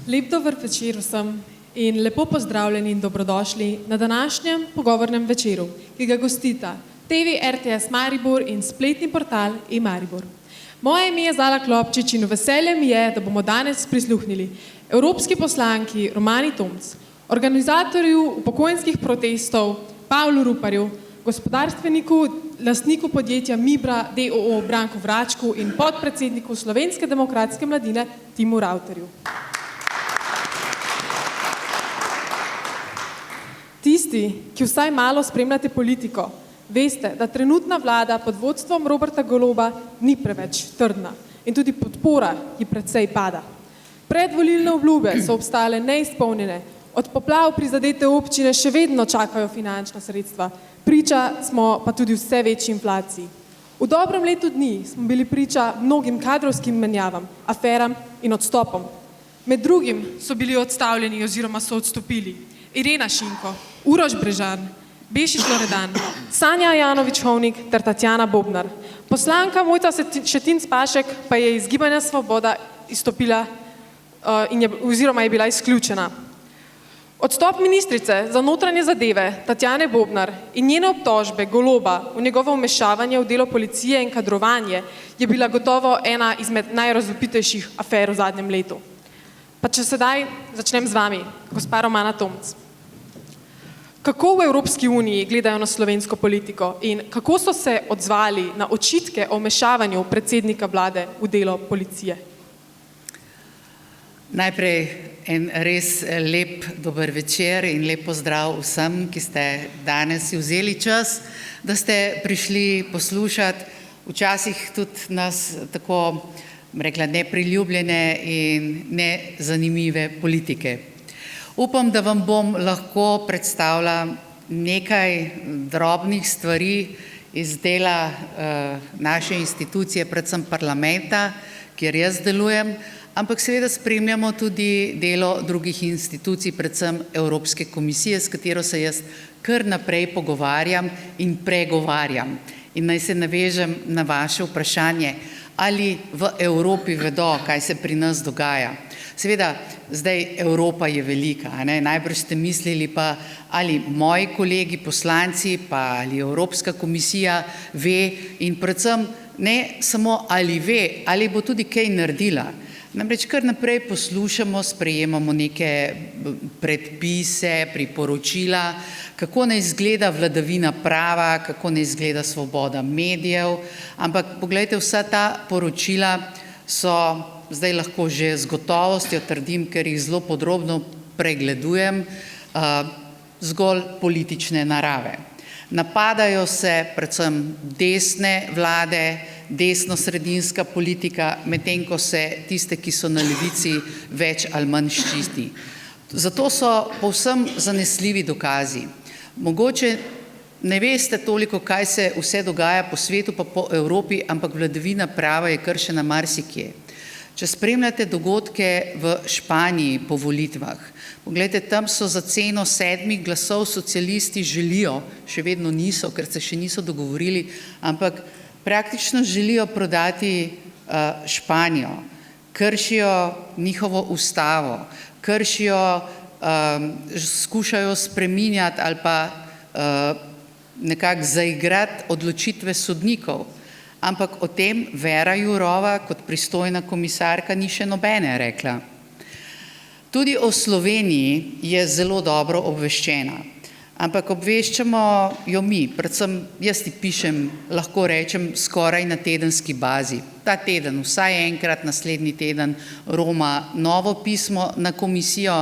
Lep dober večer vsem in lepo pozdravljeni in dobrodošli na današnjem pogovornem večeru, ki ga gostita TV RTS Maribor in spletni portal e-Maribor. Moje ime je Zala Klopčič in veselje mi je, da bomo danes prisluhnili evropski poslanki Romani Tomc, organizatorju upokojenskih protestov Pavlu Ruparju, gospodarstveniku, lastniku podjetja Mibra d.o.o. Branku Vračku in podpredsedniku Slovenske demokratske mladine Timu Ravterju. Tisti, ki vsaj malo spremljate politiko, veste, da trenutna vlada pod vodstvom Roberta Goloba ni preveč trdna in tudi podpora ji precej pada. Predvolilne obljube so obstale neizpolnjene, od poplav prizadete občine še vedno čakajo finančna sredstva, priča smo pa tudi vse večji inflaciji. V dobrem letu dni smo bili priča mnogim kadrovskim menjavam, aferam in odstopom. Med drugim so bili odstavljeni oziroma so odstopili Irena Šinko, Uroš Brežan, Bešič Loredan, Sanja Ajanović-Hovnik ter Tatjana Bobnar. Poslanka Mojca Šetinc Pašek pa je iz Gibanja Svoboda izstopila oziroma je bila izključena. Odstop ministrice za notranje zadeve Tatjane Bobnar in njene obtožbe Goloba v njegovo vmešavanje v delo policije in kadrovanje je bila gotovo ena izmed najrazvpitejših afer v zadnjem letu. Pa če sedaj začnem z vami, gospa Romana Tomc. Kako v Evropski uniji gledajo na slovensko politiko in kako so se odzvali na očitke o vmešavanju predsednika vlade v delo policije? Najprej en res lep dober večer in lep pozdrav vsem, ki ste danes vzeli čas, da ste prišli poslušati včasih tudi nas tako rekla nepriljubljene in nezanimive politike. Upam, da vam bom lahko predstavila nekaj drobnih stvari iz dela naše institucije, predvsem parlamenta, kjer jaz delujem, ampak seveda spremljamo tudi delo drugih institucij, predvsem Evropske komisije, s katero se jaz kar naprej pogovarjam in pregovarjam. In naj se navežem na vaše vprašanje, ali v Evropi vedo, kaj se pri nas dogaja. Seveda, zdaj Evropa je velika, najbrž ste mislili pa, ali moji kolegi poslanci, pa ali Evropska komisija ve in predvsem ne samo ali ve, ali bo tudi kaj naredila. Namreč kar naprej poslušamo, sprejemamo neke predpise, priporočila, kako naj izgleda vladavina prava, kako naj izgleda svoboda medijev, ampak poglejte, vsa ta poročila so zdaj lahko že z gotovostjo trdim, ker jih zelo podrobno pregledujem, zgolj politične narave. Napadajo se predvsem desne vlade, desno-sredinska politika, medtem ko se tiste, ki so na levici, več ali manj ščiti. Zato so povsem zanesljivi dokazi. Mogoče ne veste toliko, kaj se vse dogaja po svetu pa po Evropi, ampak vladavina prava je kršena marsikje. Če spremljate dogodke v Španiji po volitvah, poglejte, tam so za ceno 7 glasov socialisti želijo, še vedno niso, ker se še niso dogovorili, ampak praktično želijo prodati Španijo, kršijo njihovo ustavo, skušajo spreminjati ali pa nekako zaigrati odločitve sodnikov. Ampak o tem Vera Jourova kot pristojna komisarka ni še nobene rekla. Tudi o Sloveniji je zelo dobro obveščena, ampak obveščamo jo mi, predvsem jaz ti pišem, lahko rečem, skoraj na tedenski bazi. Ta teden, vsaj enkrat, naslednji teden, roma novo pismo na komisijo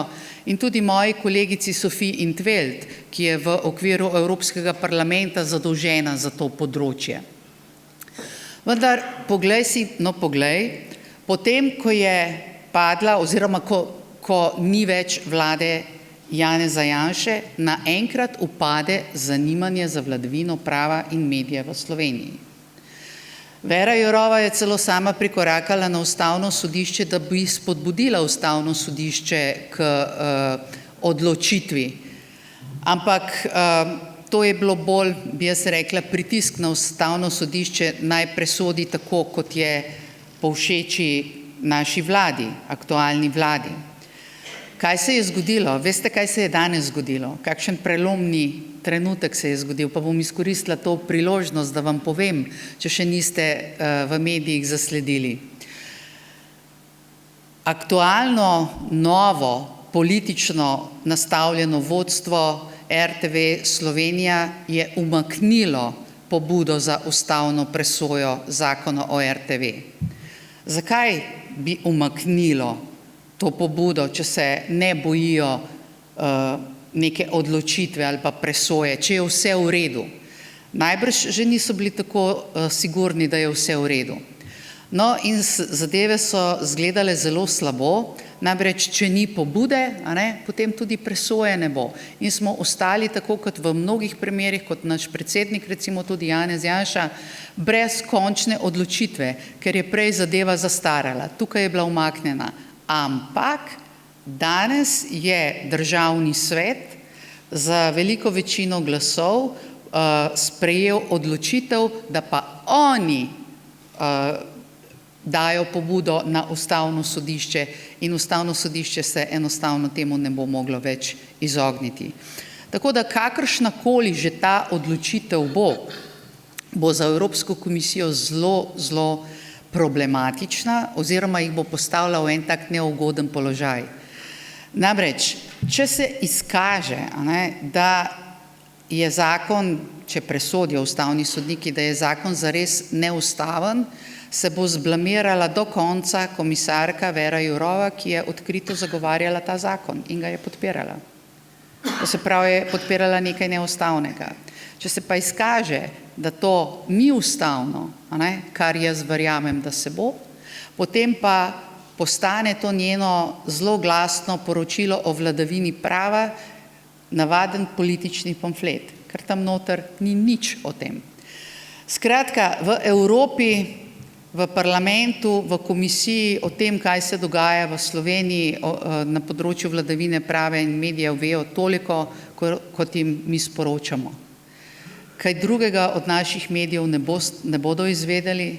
in tudi moji kolegici Sofiji in 't Veld, ki je v okviru Evropskega parlamenta zadolžena za to področje. Vendar, poglej, potem, ko je padla oziroma ko ni več vlade Janeza Janše, naenkrat upade zanimanje za vladavino prava in medije v Sloveniji. Vera Jourova je celo sama prikorakala na Ustavno sodišče, da bi spodbudila Ustavno sodišče k odločitvi. Ampak to je bilo bolj, bi jaz rekla, pritisk na Ustavno sodišče naj presodi tako, kot je povšeči naši vladi, aktualni vladi. Kaj se je zgodilo? Veste, kaj se je danes zgodilo? Kakšen prelomni trenutek se je zgodil, pa bom izkoristila to priložnost, da vam povem, če še niste v medijih zasledili. Aktualno, novo, politično nastavljeno vodstvo RTV Slovenija je umaknilo pobudo za ustavno presojo zakona o RTV. Zakaj bi umaknilo to pobudo, če se ne bojijo neke odločitve ali pa presoje, če je vse v redu? Najbrž že niso bili tako sigurni, da je vse v redu. No, in zadeve so izgledale zelo slabo, namreč, če ni pobude, potem tudi presoje ne bo. In smo ostali, tako kot v mnogih primerih, kot naš predsednik, recimo tudi Janez Janša, brez končne odločitve, ker je prej zadeva zastarala. Tukaj je bila umaknjena. Ampak danes je Državni svet za veliko večino glasov sprejel odločitev, da pa oni dajo pobudo na Ustavno sodišče in Ustavno sodišče se enostavno temu ne bo moglo več izogniti. Tako da kakršnakoli že ta odločitev bo za Evropsko komisijo zelo problematična oziroma jih bo postavila v en tak neugoden položaj. Namreč, če se izkaže, da je zakon, če presodijo ustavni sodniki, da je zakon zares neustaven, se bo zblamirala do konca komisarka Vera Jourova, ki je odkrito zagovarjala ta zakon in ga je podpirala. To se pravi, je podpirala nekaj neustavnega. Če se pa izkaže, da to ni ustavno, kar jaz verjamem, da se bo, potem pa postane to njeno zelo glasno poročilo o vladavini prava navaden politični pamflet, ker tam noter ni nič o tem. Skratka, v Evropi, v parlamentu, v komisiji o tem, kaj se dogaja v Sloveniji na področju vladavine prava in medijev, vejo toliko, kot jim mi sporočamo. Kaj drugega od naših medijev ne bodo izvedeli,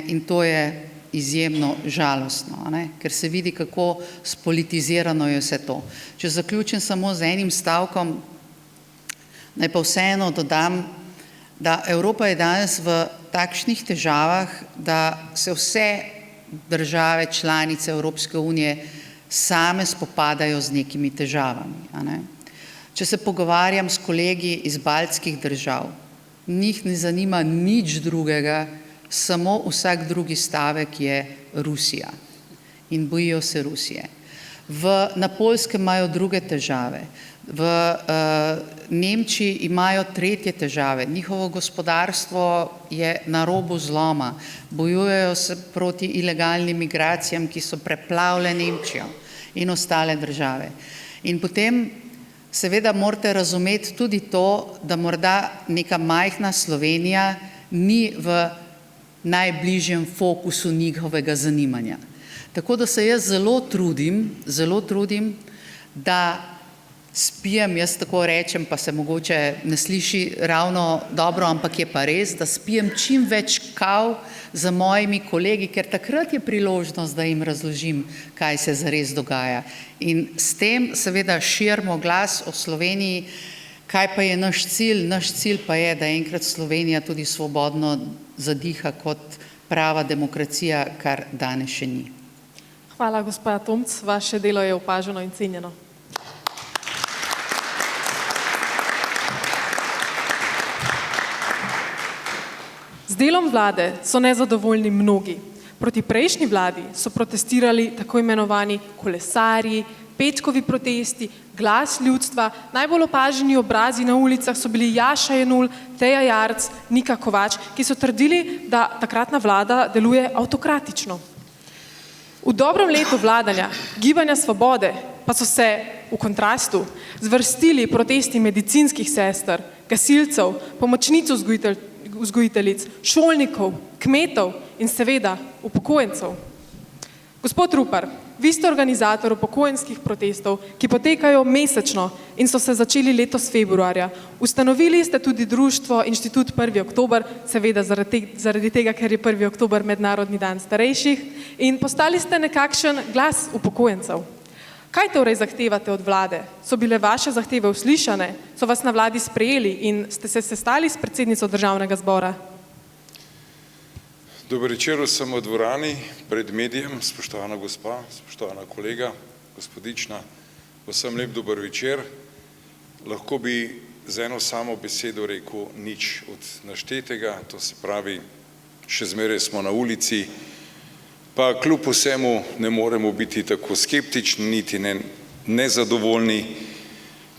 in to je izjemno žalostno, ker se vidi, kako spolitizirano je vse to. Če zaključim samo z enim stavkom, naj pa vseeno dodam, da Evropa je danes v takšnih težavah, da se vse države članice Evropske unije same spopadajo z nekimi težavami. Če se pogovarjam s kolegi iz baltskih držav, njih ne zanima nič drugega, samo vsak drugi stavek je Rusija in bojijo se Rusije. Na Poljskem imajo druge težave, v Nemčiji imajo tretje težave, njihovo gospodarstvo je na robu zloma, bojujejo se proti ilegalnim migracijam, ki so preplavile Nemčijo in ostale države. In potem seveda morate razumeti tudi to, da morda neka majhna Slovenija ni v najbližjem fokusu njihovega zanimanja. Tako da se jaz zelo trudim, da spijem, jaz tako rečem, pa se mogoče ne sliši ravno dobro, ampak je pa res, da spijem čim več kav za mojimi kolegi, ker takrat je priložnost, da jim razložim, kaj se zares dogaja. In s tem seveda širimo glas o Sloveniji. Kaj pa je naš cilj? Naš cilj pa je, da enkrat Slovenija tudi svobodno zadiha kot prava demokracija, kar danes še ni. Hvala, gospa Tomc, vaše delo je opaženo in cenjeno. Z delom vlade so nezadovoljni mnogi. Proti prejšnji vladi so protestirali tako imenovani kolesarji, petkovi protesti, glas ljudstva, najbolj opaženi obrazi na ulicah so bili Jaša Jenull, Teja Jarc, Nika Kovač, ki so trdili, da takratna vlada deluje avtokratično. V dobrem letu vladanja Gibanja Svobode pa so se v kontrastu zvrstili protesti medicinskih sester, gasilcev, pomočnic vzgojiteljic, šolnikov, kmetov in seveda upokojencev. Gospod Rupar, vi ste organizator upokojenskih protestov, ki potekajo mesečno in so se začeli letos februarja. Ustanovili ste tudi društvo Inštitut 1. oktober, seveda zaradi tega, ker je 1. oktober Mednarodni dan starejših, in postali ste nekakšen glas upokojencev. Kaj torej zahtevate od vlade? So bile vaše zahteve uslišane? So vas na vladi sprejeli in ste se sestali s predsednico Državnega zbora? Dober večer vsem v dvorani, pred medijem, spoštovana gospa, spoštovana kolega, gospodična, vsem lep dober večer. Lahko bi z eno samo besedo rekel nič od naštetega, to se pravi, še zmeraj smo na ulici, pa kljub vsemu ne moremo biti tako skeptični, niti nezadovoljni,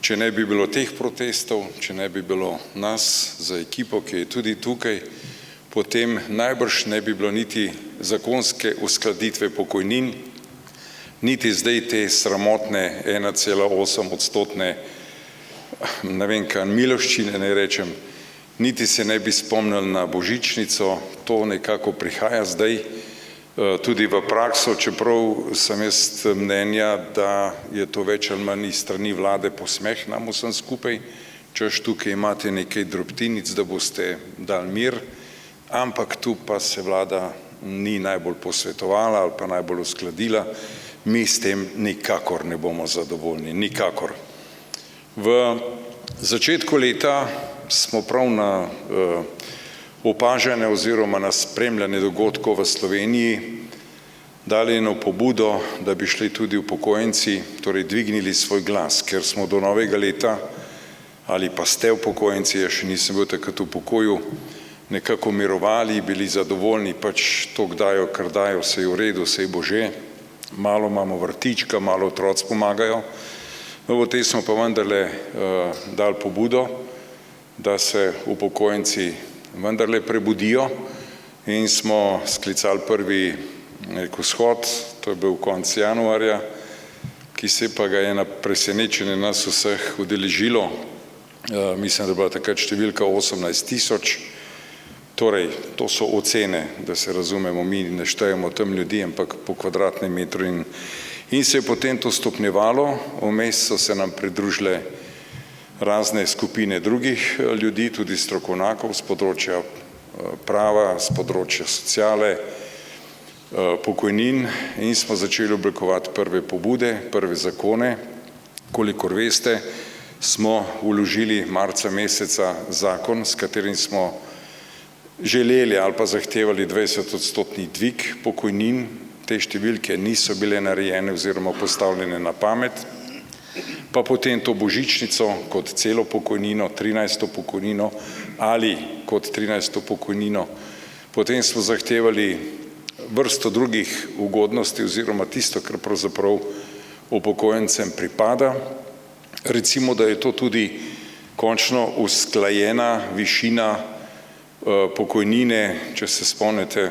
če ne bi bilo teh protestov, če ne bi bilo nas za ekipo, ki je tudi tukaj, potem najbrž ne bi bilo niti zakonske uskladitve pokojnin, niti zdaj te sramotne 1,8-odstotne, ne vem kaj, miloščine ne rečem, niti se ne bi spomnili na božičnico, to nekako prihaja zdaj tudi v prakso, čeprav sem jaz mnenja, da je to več ali manj iz strani vlade posmeh nam vsem skupaj, češ tukaj imate nekaj drobtinic, da boste dali mir, ampak tu pa se vlada ni najbolj posvetovala ali pa najbolj uskladila, mi s tem nikakor ne bomo zadovoljni, nikakor. V začetku leta smo prav na opažanje oziroma na spremljanje dogodkov v Sloveniji dali eno pobudo, da bi šli tudi upokojenci, torej dvignili svoj glas, ker smo do novega leta, ali pa ste upokojenci, jaz še nisem bil takrat v pokoju, nekako mirovali, bili zadovoljni, pač to dajo, kar dajo, vse je v redu, vse bo že, malo imamo vrtička, malo otroci pomagajo, no v tej smo pa vendarle dali pobudo, da se upokojenci vendarle prebudijo in smo sklicali prvi shod, to je bil konec januarja, ki se pa ga je na presenečenje nas vseh udeležilo, mislim, da je bila takrat številka 18 000, torej to so ocene, da se razumemo, mi ne štejemo tam ljudi, ampak po kvadratnem metru in se je potem to stopnjevalo, vmes so se nam pridružile razne skupine drugih ljudi, tudi strokovnjakov z področja prava, z področja sociale, pokojnin in smo začeli oblikovati prve pobude, prve zakone. Kolikor veste, smo vložili marca meseca zakon, s katerim smo želeli ali pa zahtevali 20-odstotni dvig pokojnin, te številke niso bile narejene oziroma postavljene na pamet, pa potem to božičnico kot celo pokojnino, 13. pokojnino ali kot 13. pokojnino. Potem smo zahtevali vrsto drugih ugodnosti oziroma tisto, kar pravzaprav upokojencem pripada. Recimo, da je to tudi končno usklajena višina pokojnine, če se spomnite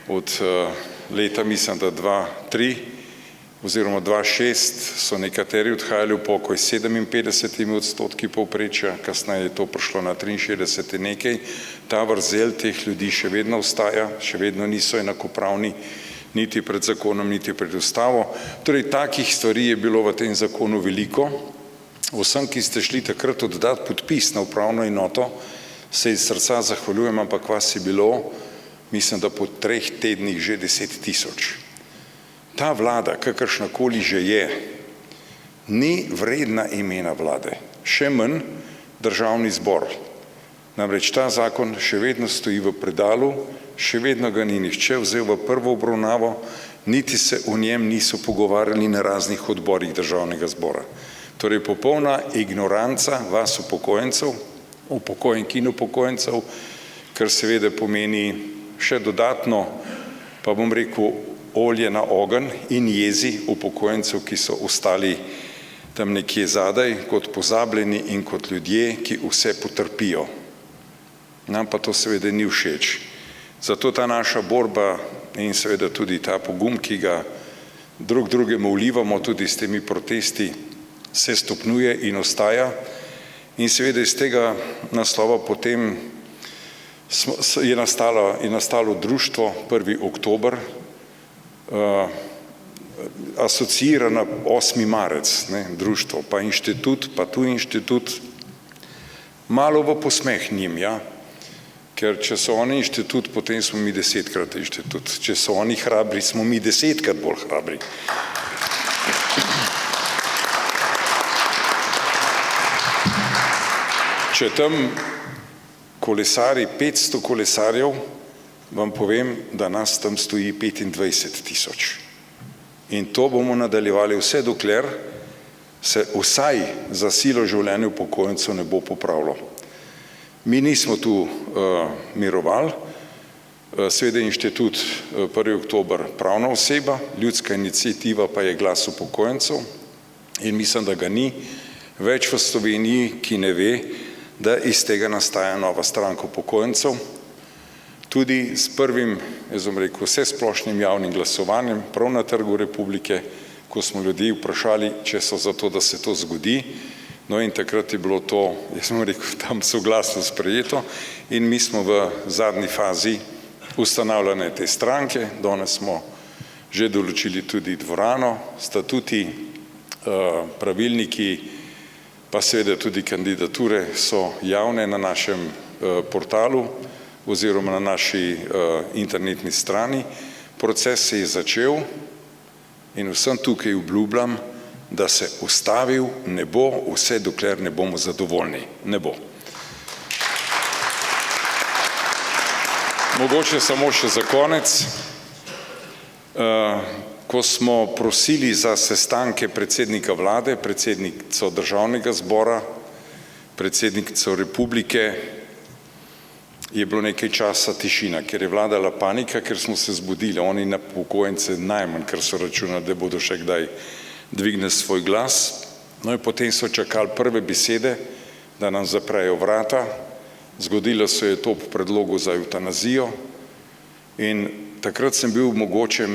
od leta, mislim, da 2003, oziroma 2006 so nekateri odhajali v pokoj 57% povprečja, kasneje je to prišlo na 63 nekaj, ta vrzel teh ljudi še vedno ostaja, še vedno niso enakopravni, niti pred zakonom, niti pred ustavo. Torej, takih stvari je bilo v tem zakonu veliko. Vsem, ki ste šli takrat oddati podpis na upravno enoto, se iz srca zahvaljujem, ampak vas je bilo, mislim, da po 3 tednih že 10 000. Ta vlada, kakršnakoli že je, ni vredna imena vlade, še manj državni zbor. Namreč ta zakon še vedno stoji v predalu, še vedno ga ni nihče vzel v prvo obravnavo, niti se o njem niso pogovarjali na raznih odborih državnega zbora. Torej popolna ignoranca vas upokojencev, upokojenk in upokojencev, kar seveda pomeni še dodatno, pa bom rekel, olje na ogenj in jezi upokojencev, ki so ostali tam nekje zadaj, kot pozabljeni in kot ljudje, ki vse potrpijo. Nam pa to seveda ni všeč. Zato ta naša borba in seveda tudi ta pogum, ki ga drug drugemu vlivamo, tudi s temi protesti, se stopnjuje in ostaja. In seveda iz tega naslova potem je nastalo društvo 1. oktober, asociirana 8. marec, društvo, pa inštitut, pa tu inštitut, malo v posmeh njim, ja, ker če so oni inštitut, potem smo mi 10-krat inštitut, če so oni hrabri, smo mi 10-krat bolj hrabri. če tam kolesari 500 kolesarjev, vam povem, da nas tam stoji 25 000. In to bomo nadaljevali vse dokler se vsaj za silo življenja upokojencev ne bo popravilo. Mi nismo tu mirovali, seveda inštitut 1. oktober pravna oseba, ljudska iniciativa pa je Glas upokojencev in mislim, da ga ni več v Sloveniji, ki ne ve, da iz tega nastaja nova stranka upokojencev. Tudi s prvim, jaz bom rekel, vsesplošnim javnim glasovanjem prav na Trgu Republike, ko smo ljudi vprašali, če so za to, da se to zgodi, no in takrat je bilo to, jaz bom rekel, tam soglasno sprejeto in mi smo v zadnji fazi ustanavljanja te stranke. Danes smo že določili tudi dvorano, statuti, pravilniki, pa seveda tudi kandidature so javne na našem portalu oziroma na naši internetni strani. Proces se je začel in vsem tukaj obljubljam, da se ustavil ne bo, vse dokler ne bomo zadovoljni. Ne bo. Mogoče samo še za konec. Ko smo prosili za sestanke predsednika vlade, predsednico državnega zbora, predsednico republike, je bilo nekaj časa tišina, ker je vladala panika, ker smo se zbudili, oni na upokojence najmanj, ker so računali, da bodo še kdaj dvignili svoj glas. No in potem so čakali prve besede, da nam zaprejo vrata. Zgodilo se je to po predlogu za evtanazijo in takrat sem bil mogoče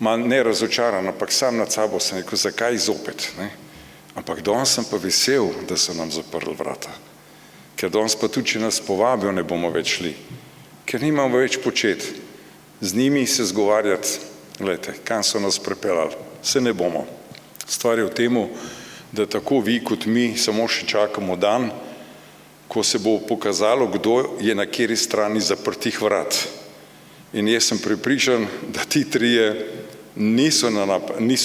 malo ne razočaran, ampak sam nad sabo sem rekel, zakaj zopet, ne? Ampak danes sem pa vesel, da so nam zaprli vrata. Ker danes pa tudi, če nas povabijo, ne bomo več šli, ker nimamo več početi. Z njimi se zgovarjati, gledajte, kam so nas prepeljali, se ne bomo. Stvar je v temu, da tako vi kot mi samo še čakamo dan, ko se bo pokazalo, kdo je na kateri strani zaprtih vrat. In jaz sem prepričan, da ti trije niso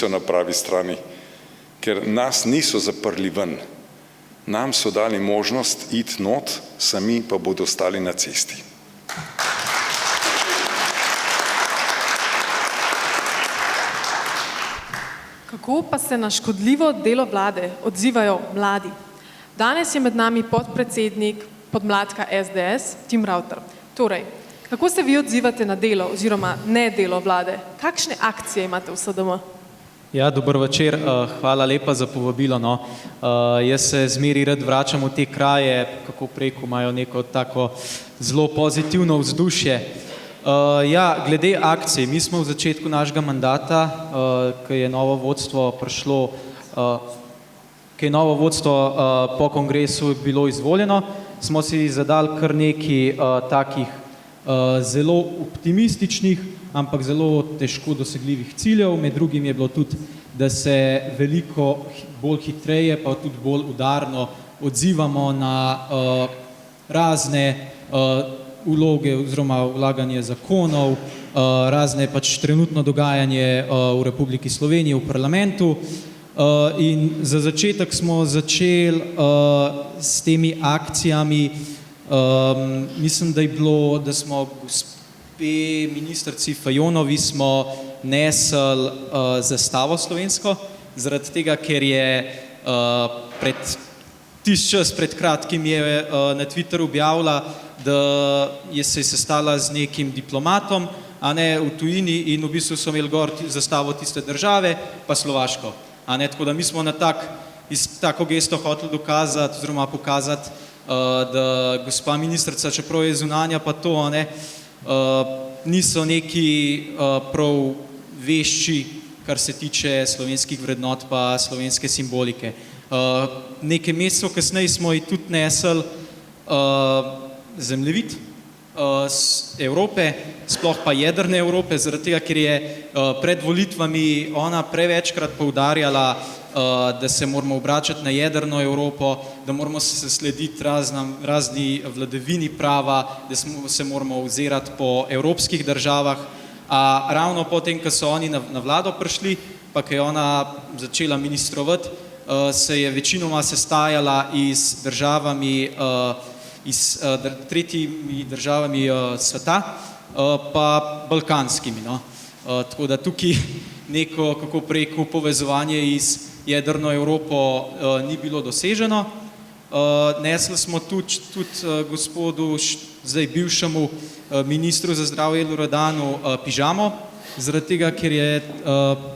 na pravi strani, ker nas niso zaprli ven. Nam so dali možnost iti not, sami pa bodo ostali na cesti. Kako pa se na škodljivo delo vlade odzivajo mladi? Danes je med nami podpredsednik podmladka SDS, Tim Ravter. Torej, kako se vi odzivate na delo oziroma ne delo vlade? Kakšne akcije imate v SDM? Ja, dober večer, hvala lepa za povabilo. No. Jaz se zmeri rad vračam v te kraje, kako preko imajo neko tako zelo pozitivno vzdušje. Ja, glede akcij, mi smo v začetku našega mandata, ko je novo vodstvo prišlo, ko je novo vodstvo po kongresu bilo izvoljeno, smo si zadali kar nekaj takih zelo optimističnih, ampak zelo težko dosegljivih ciljev. Med drugim je bilo tudi, da se veliko bolj hitreje, pa tudi bolj udarno odzivamo na razne vloge oziroma vlaganje zakonov, razne pač trenutno dogajanje v Republiki Sloveniji v parlamentu. In za začetek smo začeli s temi akcijami. Mislim, da je bilo, da smo ministrici Fajonovi smo nesli zastavo slovensko, zaradi tega, ker je pred kratkim je na Twitteru objavila, da se je sestala z nekim diplomatom, a ne v tujini, in v bistvu so imeli gor zastavo tiste države, pa Slovaško. A ne, tako da mi smo na tako gesto hoteli dokazati oziroma pokazati, da gospa ministrica, čeprav je zunanja, pa to, a ne, niso neki prav vešči, kar se tiče slovenskih vrednot pa slovenske simbolike. Nekaj mesecev kasneje smo ji tudi nesli zemljevid Evrope, sploh pa jedrne Evrope, zaradi tega, ker je pred volitvami ona prevečkrat poudarjala, da se moramo obračati na jedrno Evropo, da moramo se slediti razni vladavini prava, da se moramo ozirati po evropskih državah. A ravno potem, ko so oni na vlado prišli, pa ko je ona začela ministrovati, se je večinoma sestajala iz državami, tretjimi državami sveta, pa balkanskimi. No. Tako da tukaj neko, kako preko povezovanje iz jedrno Evropo ni bilo doseženo. Nesli smo tudi gospodu, zdaj bivšemu ministru za zdravje Loredanu pižamo, zaradi tega, ker je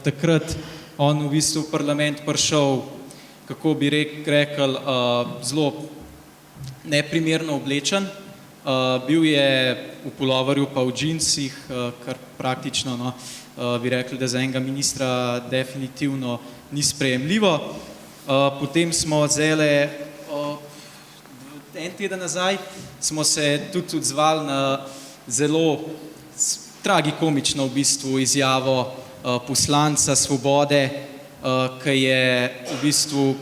takrat on v bistvu v parlament prišel, kako bi rekel, zelo neprimerno oblečen. Bil je v puloverju pa v džinsih, kar praktično, no, bi rekli, da za enega ministra definitivno ni sprejemljivo. Potem smo zdajle, en teden nazaj, smo se tudi odzvali na zelo tragikomično v bistvu izjavo poslanca Svobode, ki je v bistvu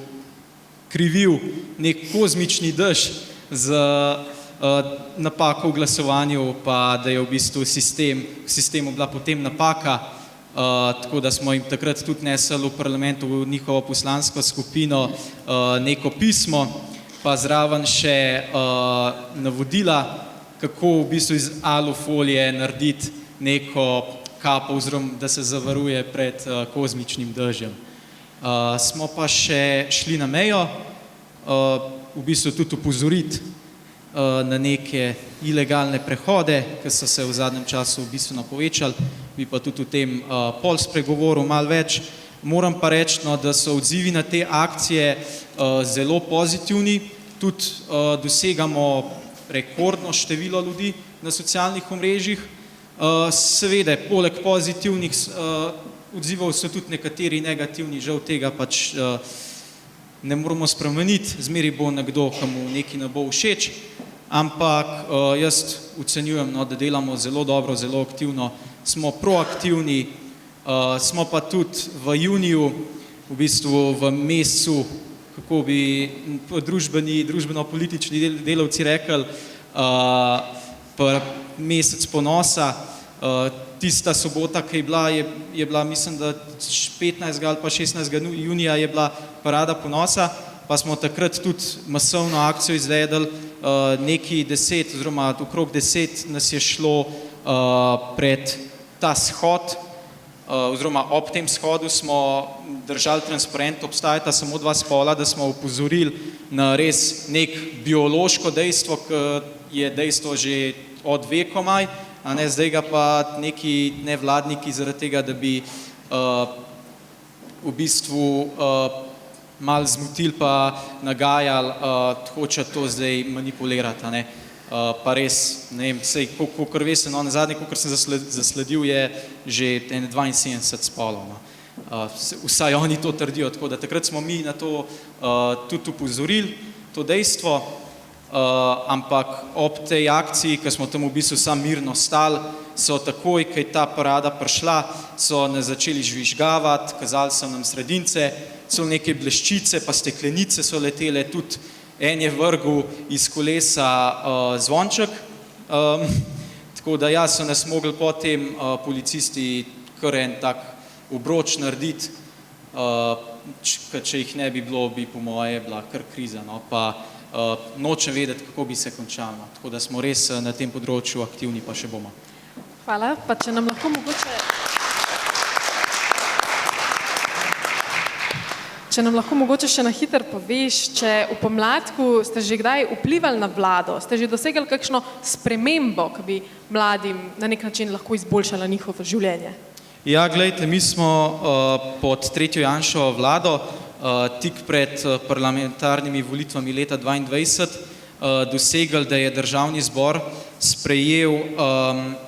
krivil nek kozmični dež z napako v glasovanju, pa da je v bistvu v sistemu bila potem napaka, tako da smo jim takrat tudi nesli v parlamentu v njihovo poslansko skupino neko pismo, pa zraven še navodila, kako v bistvu iz alufolije narediti neko kapo, oziroma da se zavaruje pred kozmičnim dežjem. Smo pa še šli na mejo, v bistvu tudi upozoriti na neke ilegalne prehode, ki so se v zadnjem času bistveno povečali, bi pa tudi o tem pol spregovoril malo več. Moram pa reči, no, da so odzivi na te akcije zelo pozitivni, tudi dosegamo rekordno število ljudi na socialnih omrežjih. Seveda, poleg pozitivnih odzivov so tudi nekateri negativni, žal tega pač ne moramo spremeniti, zmeri bo nekdo, komu nekaj ne bo všeč, ampak jaz ocenjujem, no, da delamo zelo dobro, zelo aktivno, smo proaktivni, smo pa tudi v juniju, v bistvu v mesecu, kako bi družbeno-politični delavci rekli, mesec ponosa. Tista sobota, ki je bila, mislim, da 15. ali pa 16. junija je bila parada ponosa, pa smo takrat tudi masovno akcijo izvedli, nekaj 10 oziroma okrog 10 nas je šlo pred ta shod, oziroma ob tem shodu smo držali transparent, obstajata samo dva spola, da smo upozorili na res nek biološko dejstvo, ki je dejstvo že od vekomaj, a ne, zdaj ga pa neki nevladniki zaradi tega, da bi v bistvu malo zmotili pa nagajali, hoče to zdaj manipulirati, a ne. Pa res, ne vem, sej, kakor veste, no, nazadnje, kakor sem zasledil, je že 72 spolov, no. Vsaj oni to trdijo, tako da takrat smo mi na to tudi upozorili, to dejstvo, ampak ob tej akciji, ki smo tam v bistvu sam mirno stali, so takoj, ko je ta parada prišla, so nas začeli žvižgavati, kazali so nam sredince, so neke bleščice pa steklenice so letele, tudi en je vrgel iz kolesa zvonček, tako da ja, so nas mogli potem policisti kar en tak obroč narediti, če jih ne bi bilo, bi po moje bila kar kriza, no, pa nočem vedeti, kako bi se končalo. Tako da smo res na tem področju aktivni, pa še bomo. Hvala, pa če nam lahko mogoče še na hitro poveš, če v pomladku ste že kdaj vplivali na vlado, ste že dosegli kakšno spremembo, ki bi mladim na nek način lahko izboljšala njihovo življenje? Ja, glejte, mi smo pod tretjo Janševo vlado tik pred parlamentarnimi volitvami leta 2022 dosegli, da je državni zbor sprejel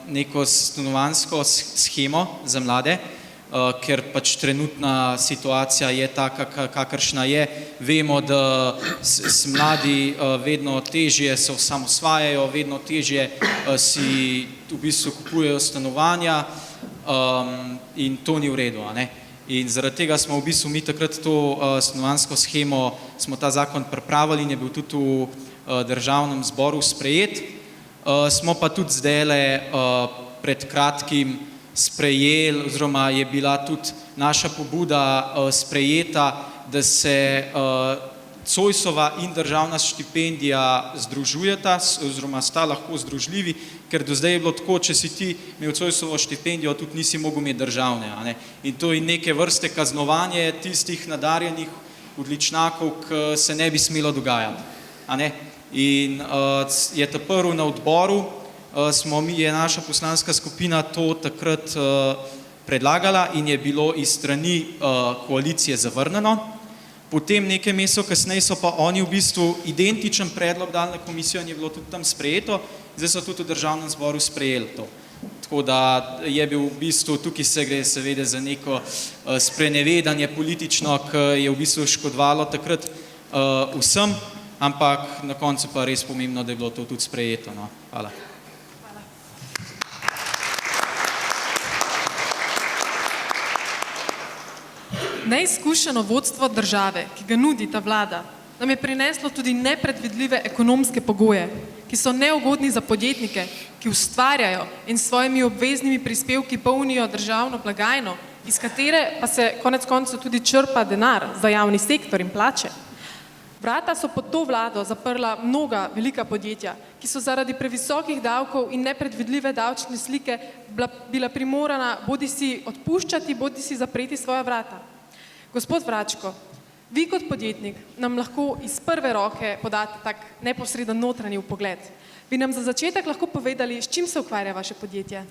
neko stanovanjsko shemo za mlade, ker pač trenutna situacija je taka, kakršna je. Vemo, da mladi vedno težje se osamosvajajo, vedno težje si v bistvu kupujejo stanovanja in to ni v redu, a ne. In zaradi tega smo v bistvu mi takrat to stanovanjsko shemo, smo ta zakon pripravili in je bil tudi v državnem zboru sprejet. Smo pa tudi zdajle pred kratkim sprejeli, oziroma je bila tudi naša pobuda sprejeta, da se Zoisova in državna štipendija združujeta, oziroma sta lahko združljivi, ker do zdaj je bilo tako, če si ti imel Zoisovo štipendijo, tudi nisi mogel imeti državne. A ne? In to je neke vrste kaznovanje tistih nadarjenih odličnjakov, ki se ne bi smelo dogajati. A ne? In je ta prvi na odboru, je naša poslanska skupina to takrat predlagala in je bilo iz strani koalicije zavrnjeno. Potem nekaj mesecev kasneje so pa oni v bistvu identičen predlog dali na komisijo in je bilo tudi tam sprejeto, zdaj so tudi v državnem zboru sprejeli to. Tako da je bil v bistvu, tukaj se gre seveda za neko sprenevedanje politično, ki je v bistvu škodovalo takrat vsem, ampak na koncu pa res pomembno, da je bilo to tudi sprejeto. No. Hvala. Neizkušeno vodstvo države, ki ga nudi ta vlada, nam je prineslo tudi nepredvidljive ekonomske pogoje, ki so neugodni za podjetnike, ki ustvarjajo in s svojimi obveznimi prispevki polnijo državno blagajno, iz katere pa se konec koncev tudi črpa denar za javni sektor in plače. Vrata so pod to vlado zaprla mnoga velika podjetja, ki so zaradi previsokih davkov in nepredvidljive davčne slike bila primorana bodisi odpuščati, bodisi zapreti svoja vrata. Gospod Vračko, vi kot podjetnik nam lahko iz prve roke podate tak neposreden notranji vpogled. Bi nam za začetek lahko povedali, s čim se ukvarja vaše podjetje?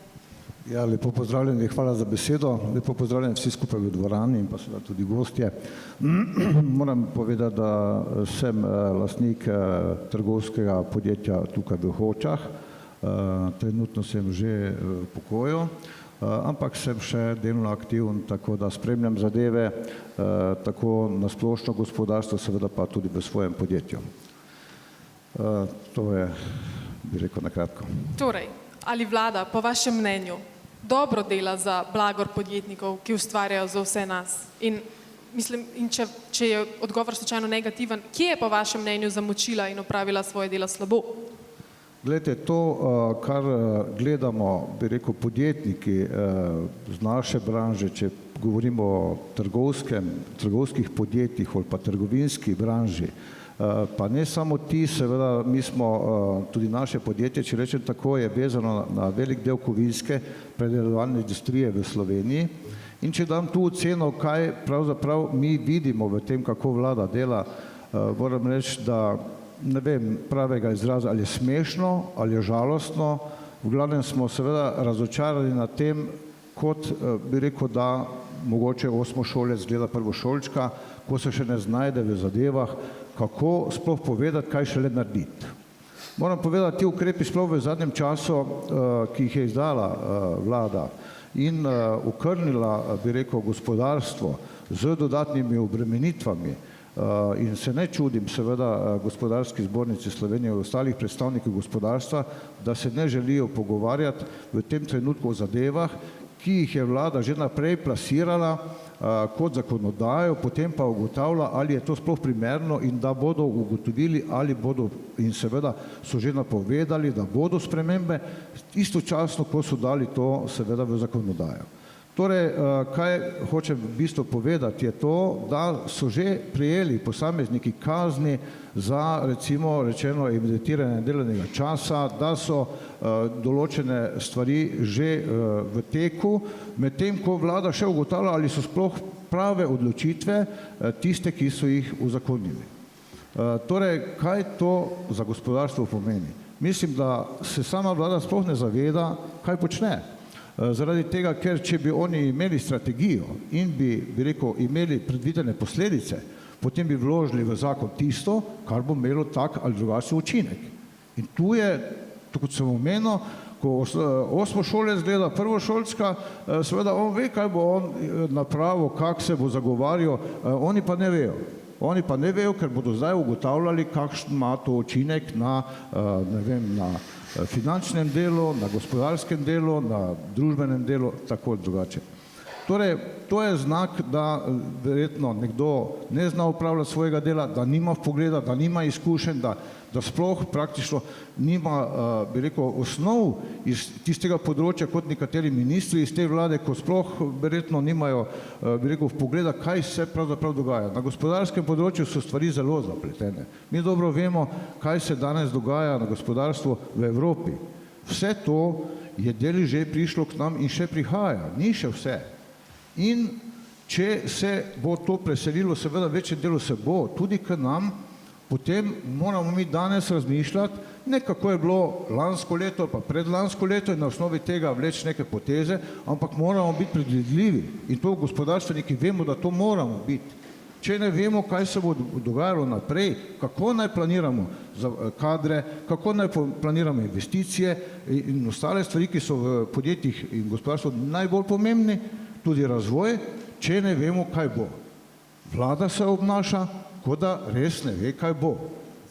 Ja, lepo pozdravljeni, hvala za besedo. Lepo pozdravljeni vsi skupaj v dvorani in pa seveda tudi gostje. Moram povedati, da sem lastnik trgovskega podjetja tukaj v Hočah. Trenutno sem že v pokoju, ampak sem še delno aktiven, tako da spremljam zadeve, tako na splošno gospodarstvo, seveda pa tudi v svojem podjetju. To je, bi rekel, na kratko. Torej, ali vlada, po vašem mnenju, dobro dela za blagor podjetnikov, ki ustvarjajo za vse nas? In če je odgovor slučajno negativen, kje je po vašem mnenju zamočila in opravila svoje delo slabo? Glejte, to, kar gledamo, bi rekel, podjetniki z naše branže, če govorimo o trgovskih podjetjih ali pa trgovinski branži, pa ne samo ti, seveda mi smo, tudi naše podjetje, če rečem tako, je vezano na velik del kovinske predelovalne industrije v Sloveniji. In če dam tu oceno, kaj pravzaprav mi vidimo v tem, kako vlada dela, moram reči, da ne vem pravega izraza, ali je smešno, ali je žalostno. V glavnem smo seveda razočarani na tem, kot bi rekel, da mogoče osmošolec gleda prvošolčka, ko se še ne znajde v zadevah, kako sploh povedati, kaj šele narediti. Moram povedati, ti ukrepi sploh v zadnjem času, ki jih je izdala vlada in okrnila, bi rekel, gospodarstvo z dodatnimi obremenitvami, in se ne čudim seveda Gospodarski zbornici Slovenije in ostalih predstavnikov gospodarstva, da se ne želijo pogovarjati v tem trenutku o zadevah, ki jih je vlada že naprej plasirala kot zakonodajo, potem pa ugotavlja, ali je to sploh primerno in da bodo ugotovili, ali bodo, in seveda so že napovedali, da bodo spremembe, istočasno, ko so dali to seveda v zakonodajo. Torej, kaj hočem v bistvu povedati, je to, da so že prejeli posamezniki kazni za, recimo rečeno, evidentiranje delovnega časa, da so določene stvari že v teku, medtem ko vlada še ugotavlja, ali so sploh prave odločitve tiste, ki so jih uzakonili. Torej, kaj to za gospodarstvo pomeni? Mislim, da se sama vlada sploh ne zaveda, kaj počne. Zaradi tega, ker če bi oni imeli strategijo in bi rekel, imeli predvidene posledice, potem bi vložili v zakon tisto, kar bo imelo tak ali drugačen učinek. In tu je, kot sem omenil, ko osmošolec gleda prvošolčka, seveda on ve, kaj bo on napravil, kak se bo zagovarjal, oni pa ne vejo. Oni pa ne vejo, ker bodo zdaj ugotavljali, kakšen ima to učinek na, ne vem, na finančnem delu, na gospodarskem delu, na družbenem delu, tako drugače. Torej, to je znak, da verjetno nekdo ne zna upravljati svojega dela, da nima vpogleda, da nima izkušenj, da sploh praktično nima, bi rekel, osnov iz tistega področja kot nekateri ministri iz te vlade, ko sploh verjetno nimajo, bi rekel, vpogleda, kaj se pravzaprav dogaja. Na gospodarskem področju so stvari zelo zapletene. Mi dobro vemo, kaj se danes dogaja na gospodarstvu v Evropi. Vse to je deli že prišlo k nam in še prihaja, ni še vse. In če se bo to preselilo, seveda večje delo se bo, tudi k nam, potem moramo mi danes razmišljati, ne kako je bilo lansko leto pa predlansko leto in na osnovi tega vleči neke poteze, ampak moramo biti predvidljivi in to gospodarstveniki vemo, da to moramo biti. Če ne vemo, kaj se bo dogajalo naprej, kako naj planiramo za kadre, kako naj planiramo investicije in ostale stvari, ki so v podjetjih in gospodarstvu najbolj pomembni, tudi razvoj, če ne vemo, kaj bo. Vlada se obnaša, kot da res ne ve, kaj bo.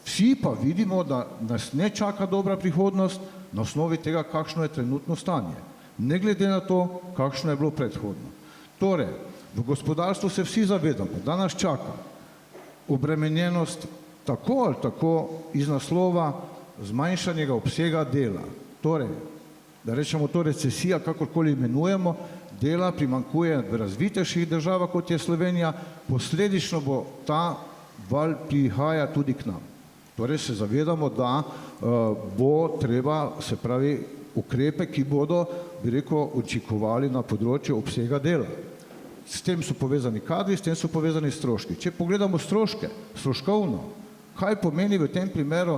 Vsi pa vidimo, da nas ne čaka dobra prihodnost na osnovi tega, kakšno je trenutno stanje. Ne glede na to, kakšno je bilo predhodno. Torej, v gospodarstvu se vsi zavedamo, da nas čaka obremenjenost tako ali tako iz naslova zmanjšanega obsega dela. Torej, da rečemo to recesija, kakorkoli imenujemo, dela primanjkuje v razvitejših državah, kot je Slovenija, posledično bo ta val prihaja tudi k nam. Torej se zavedamo, da bo treba, se pravi, ukrepe, ki bodo, bi rekel, učinkovali na področju obsega dela. S tem so povezani kadri, s tem so povezani stroški. Če pogledamo stroške, stroškovno, kaj pomeni v tem primeru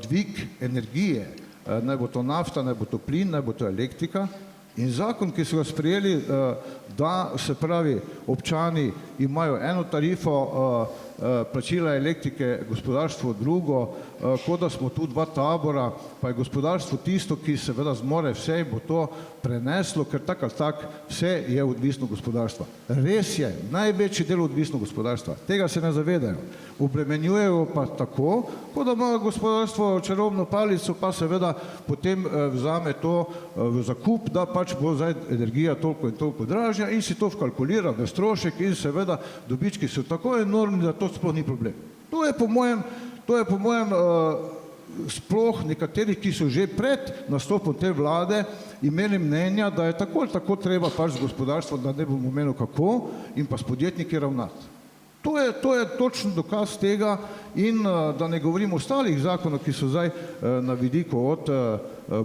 dvig energije, naj bo to nafta, naj bo to plin, naj bo to elektrika, in zakon, ki so ga sprejeli, da se pravi občani imajo eno tarifo plačila elektrike, gospodarstvo drugo, kot da smo tu dva tabora, pa je gospodarstvo tisto, ki seveda zmore vse in bo to preneslo, ker tak ali tak vse je odvisno gospodarstva. Res je, največji del odvisno gospodarstva, tega se ne zavedajo. Obremenjujejo pa tako, kot da ima gospodarstvo čarobno palico, pa seveda potem vzame to v zakup, da pač bo zdaj energija toliko in toliko dražja in si to vkalkulira v strošek in seveda dobički so tako enormni, da to sploh ni problem. To je po mojem sploh nekaterih, ki so že pred nastopom te vlade imeli mnenja, da je tako ali tako treba pač z gospodarstvom, da ne bomo imeli kako in pa s podjetniki ravnati. To je točen dokaz tega in da ne govorimo o ostalih zakonov, ki so zdaj na vidiku od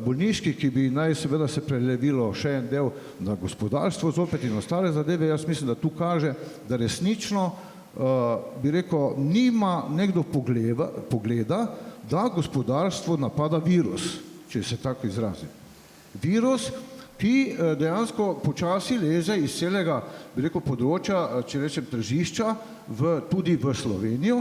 bolniških, ki bi naj seveda se prelevilo še en del na gospodarstvo zopet in ostale zadeve. Jaz mislim, da tu kaže, da resnično, bi rekel, nima nekdo pogleda, da gospodarstvo napada virus, če se tako izrazim. Virus, ki dejansko počasi leze iz celega, bi rekel, področja, če rečem, tržišča, tudi v Slovenijo.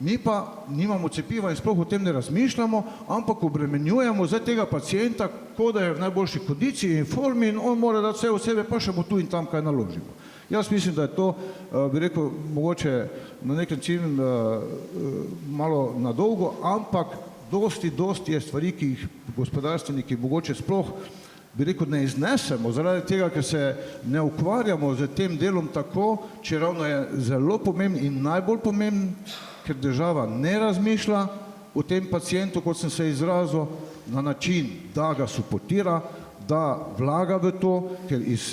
Mi pa nimamo cepiva in sploh o tem ne razmišljamo, ampak obremenjujemo zdaj tega pacienta, kot da je v najboljši kondiciji in formi in on mora dati vse od sebe, pa še mu tu in tam kaj naložimo. Jaz mislim, da je to, bi rekel, mogoče na nek način malo nadolgo, ampak dosti je stvari, ki jih gospodarstveniki mogoče sploh, bi rekel, ne iznesemo, zaradi tega, ker se ne ukvarjamo z tem delom tako, če ravno je zelo pomemben in najbolj pomemben, ker država ne razmišlja o tem pacientu, kot sem se izrazil, na način, da ga suportira, da vlaga v to, ker iz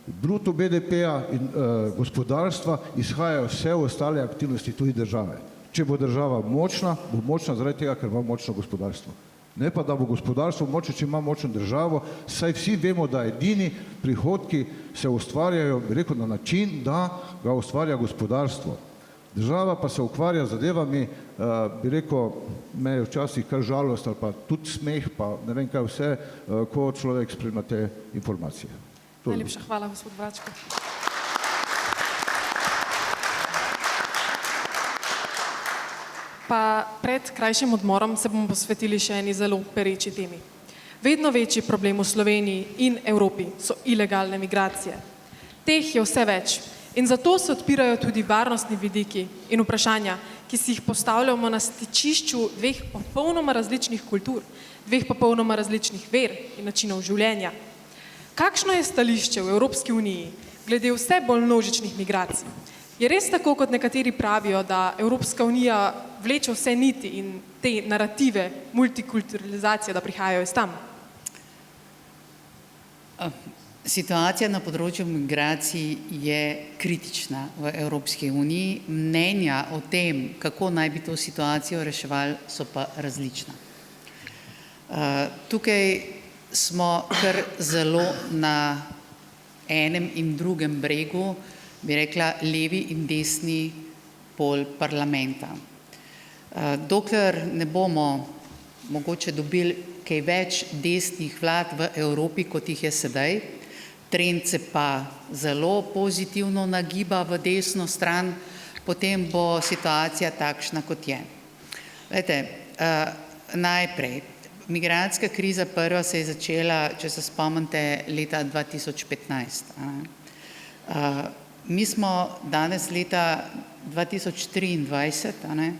bruto BDP-ja in gospodarstva izhajajo vse ostale aktivnosti tudi države. Če bo država močna, bo močna zaradi tega, ker ima močno gospodarstvo. Ne pa, da bo gospodarstvo močno, če ima močno državo, saj vsi vemo, da edini prihodki se ustvarjajo, bi rekel, na način, da ga ustvarja gospodarstvo. Država pa se ukvarja z zadevami, bi rekel, me je včasih kar žalost ali pa tudi smeh, pa ne vem kaj vse, ko človek spremlja te informacije. Najlepša hvala, gospod Bračko. Pa pred krajšim odmorom se bomo posvetili še eni zelo pereči temi. Vedno večji problem v Sloveniji in Evropi so ilegalne migracije. Teh je vse več in zato se odpirajo tudi varnostni vidiki in vprašanja, ki si jih postavljamo na stičišču dveh popolnoma različnih kultur, dveh popolnoma različnih ver in načinov življenja. Kakšno je stališče v Evropski uniji glede vse bolj množičnih migracij? Je res tako, kot nekateri pravijo, da Evropska unija vleče vse niti in te narative multikulturalizacije, da prihajajo iz tam? Situacija na področju migracij je kritična v Evropski uniji. Mnenja o tem, kako naj bi to situacijo reševali, so pa različna. Tukaj smo kar zelo na enem in drugem bregu, bi rekla, levi in desni pol parlamenta. Dokler ne bomo mogoče dobili kaj več desnih vlad v Evropi, kot jih je sedaj, trend se pa zelo pozitivno nagiba v desno stran, potem bo situacija takšna, kot je. Glejte, najprej, migrantska kriza prva se je začela, če se spomnite, leta 2015. Mi smo danes leta 2023,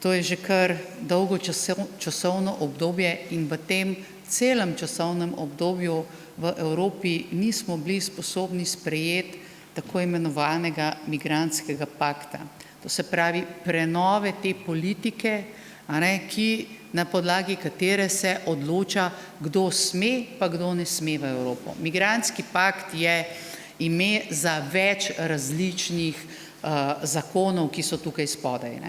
to je že kar dolgo časovno obdobje in v tem celem časovnem obdobju v Evropi nismo bili sposobni sprejeti tako imenovanega migrantskega pakta. To se pravi prenove te politike, ki na podlagi katere se odloča, kdo sme, pa kdo ne sme v Evropo. Migrantski pakt je ime za več različnih zakonov, ki so tukaj spodaj.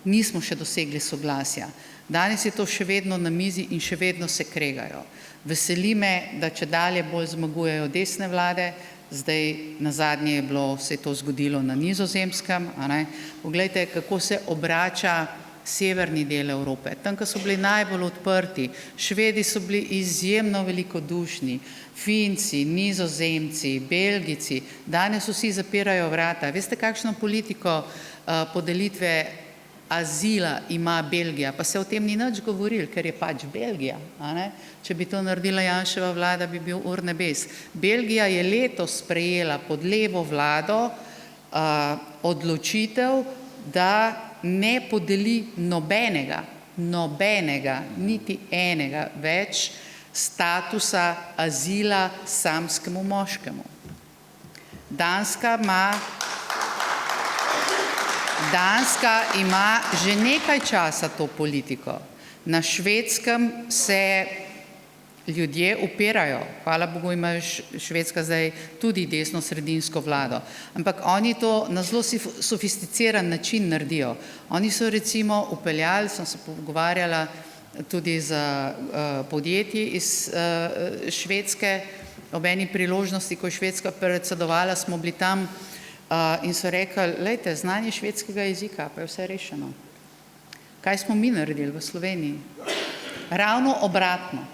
Nismo še dosegli soglasja. Danes je to še vedno na mizi in še vedno se kregajo. Veseli me, da čedalje bolj zmagujejo desne vlade, zdaj nazadnje se je to zgodilo na Nizozemskem. Poglejte, kako se obrača severni del Evrope. Tam, ko so bili najbolj odprti, Švedi so bili izjemno velikodušni, Finci, Nizozemci, Belgijci, danes vsi zapirajo vrata. Veste, kakšno politiko podelitve azila ima Belgija, pa se o tem ni nič govorili, ker je pač Belgija. Če bi to naredila Janševa vlada, bi bil urnebes. Belgija je letos sprejela pod levo vlado odločitev, da ne podeli nobenega, niti enega več statusa azila samskemu moškemu. Danska ima že nekaj časa to politiko. Na Švedskem se ljudje upirajo. Hvala Bogu ima Švedska zdaj tudi desno-sredinsko vlado. Ampak oni to na zelo sofisticiran način naredijo. Oni so recimo upeljali, sem se pogovarjala tudi z podjetji iz Švedske, ob eni priložnosti, ko je Švedska predsedovala, smo bili tam in so rekli, lejte, znanje švedskega jezika, pa je vse rešeno. Kaj smo mi naredili v Sloveniji? Ravno obratno.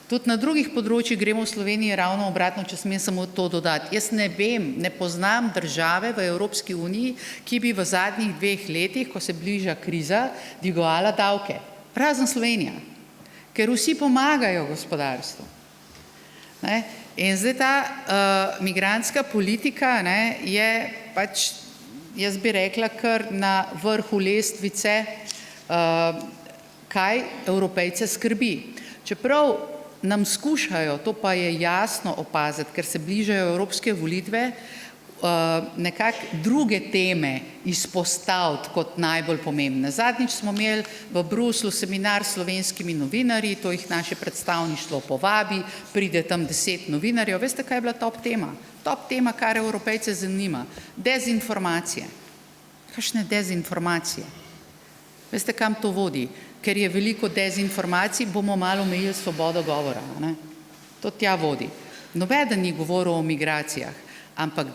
Tudi na drugih področjih gremo v Sloveniji ravno obratno, če smem samo to dodati. Jaz ne vem, ne poznam države v Evropski uniji, ki bi v zadnjih 2 letih, ko se bliža kriza, dvigovala davke. Razen Slovenija, ker vsi pomagajo gospodarstvu. In zdaj ta migrantska politika je pač, jaz bi rekla, kar na vrhu lestvice, kaj Evropejce skrbi. Čeprav nam skušajo, to pa je jasno opaziti, ker se bližajo evropske volitve, nekako druge teme izpostaviti kot najbolj pomembne. Zadnjič smo imeli v Bruslju seminar s slovenskimi novinarji, to jih naše predstavništvo povabi, pride tam 10 novinarjev. Veste, kaj je bila top tema? Top tema, kar Evropejce zanima. Dezinformacije. Kakšne dezinformacije? Veste, kam to vodi? Ker je veliko dezinformacij, bomo malo omejili svobodo govora. To tja vodi. Nobeden ni govoril o migracijah, ampak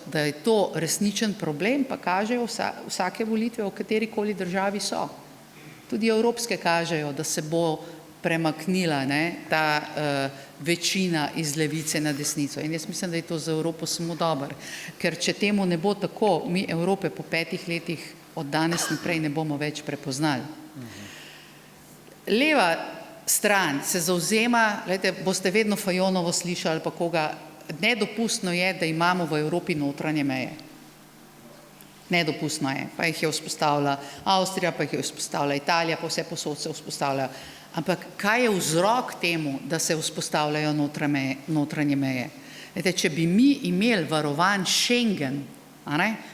da je to resničen problem, pa kažejo vsake volitve, v katerikoli državi so. Tudi evropske kažejo, da se bo premaknila ta večina iz levice na desnico. In jaz mislim, da je to za Evropo samo dobro. Ker če temu ne bo tako, mi Evrope po 5 letih od danes naprej ne bomo več prepoznali. Leva stran se zavzema, boste vedno Fajonovo slišali, pa koga, nedopustno je, da imamo v Evropi notranje meje. Nedopustno je, pa jih je vzpostavila Avstrija, pa jih je vzpostavila Italija, pa vse posod se vzpostavlja. Ampak kaj je vzrok temu, da se vzpostavljajo notranje meje? Vete, če bi mi imeli varovan Schengen,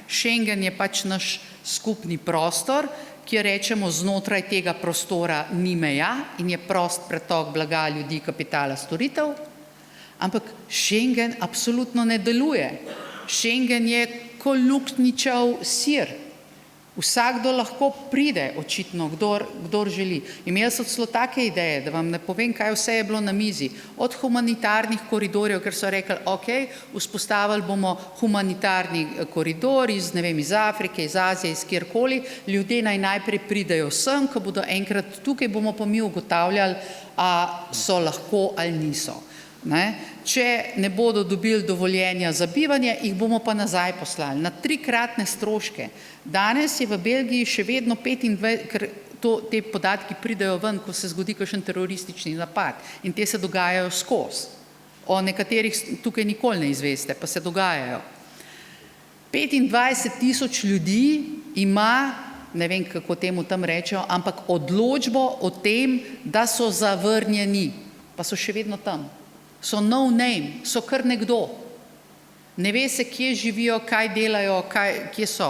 Schengen je pač naš skupni prostor, kjer rečemo, znotraj tega prostora ni meja in je prost pretok blaga, ljudi, kapitala, storitev, ampak Schengen absolutno ne deluje. Schengen je kot luknjičav sir. Vsakdo lahko pride, očitno, kdor želi. Imeli so celo take ideje, da vam ne povem, kaj vse je bilo na mizi. Od humanitarnih koridorjev, ker so rekli, ok, vzpostavili bomo humanitarni koridor iz Afrike, iz Azije, iz kjerkoli, ljudje naj najprej pridejo sem, ko bodo enkrat tukaj, bomo pa mi ugotavljali, a so lahko ali niso. Če ne bodo dobili dovoljenja za bivanje, jih bomo pa nazaj poslali na 3-kratne stroške. Danes je v Belgiji še vedno 25, ker te podatki pridejo ven, ko se zgodi kakšen teroristični napad in te se dogajajo skozi. O nekaterih tukaj nikoli ne izveste, pa se dogajajo. 25.000 ljudi ima, ne vem, kako temu tam rečejo, ampak odločbo o tem, da so zavrnjeni, pa so še vedno tam. So no name, so kar nekdo. Ne ve se, kje živijo, kaj delajo, kje so.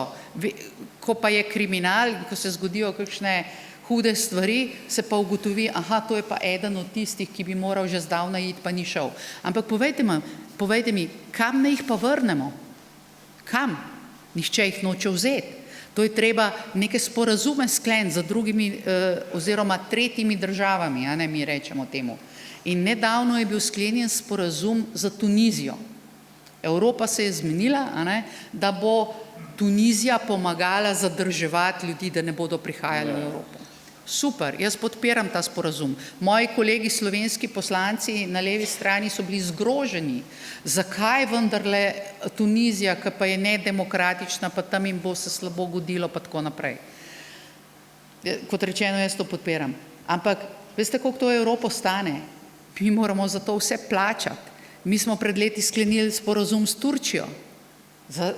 Ko pa je kriminal, ko se zgodijo kakšne hude stvari, se pa ugotovi, aha, to je pa eden od tistih, ki bi moral že zdavnaj iti, pa ni šel. Ampak povejte mi, kam ne jih pa vrnemo? Kam? Nihče jih noče vzeti. To je treba neke sporazume skleniti z drugimi oziroma tretjimi državami, mi rečemo temu. In nedavno je bil sklenjen sporazum za Tunizijo. Evropa se je zmenila, da bo Tunizija pomagala zadrževati ljudi, da ne bodo prihajali v Evropo. Super, jaz podpiram ta sporazum. Moji kolegi slovenski poslanci na levi strani so bili zgroženi. Zakaj vendarle Tunizija, ki pa je nedemokratična, pa tam jim bo se slabo godilo, pa tako naprej. Kot rečeno, jaz to podpiram. Ampak, veste, koliko to Evropo stane? Mi moramo za to vse plačati. Mi smo pred leti sklenili sporazum s Turčijo.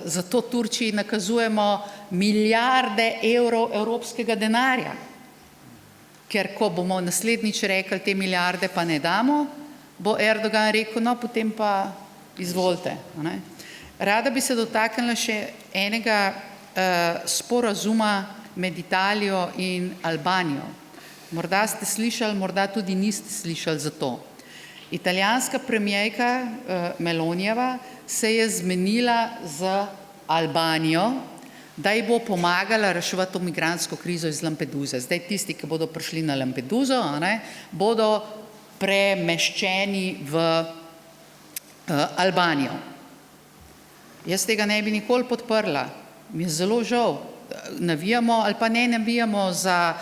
Zato Turčiji nakazujemo milijarde evrov evropskega denarja. Ker ko bomo naslednjič rekli, te milijarde pa ne damo, bo Erdogan rekel, no, potem pa izvolite. Rada bi se dotaknila še enega sporazuma med Italijo in Albanijo. Morda ste slišali, morda tudi niste slišali za to. Italijanska premijerka Melonijeva se je zmenila z Albanijo, da ji bo pomagala reševati to migrantsko krizo iz Lampeduze. Zdaj tisti, ki bodo prišli na Lampeduzo, bodo premeščeni v Albanijo. Jaz tega ne bi nikoli podprla. Mi je zelo žal. Navijamo ali pa ne navijamo za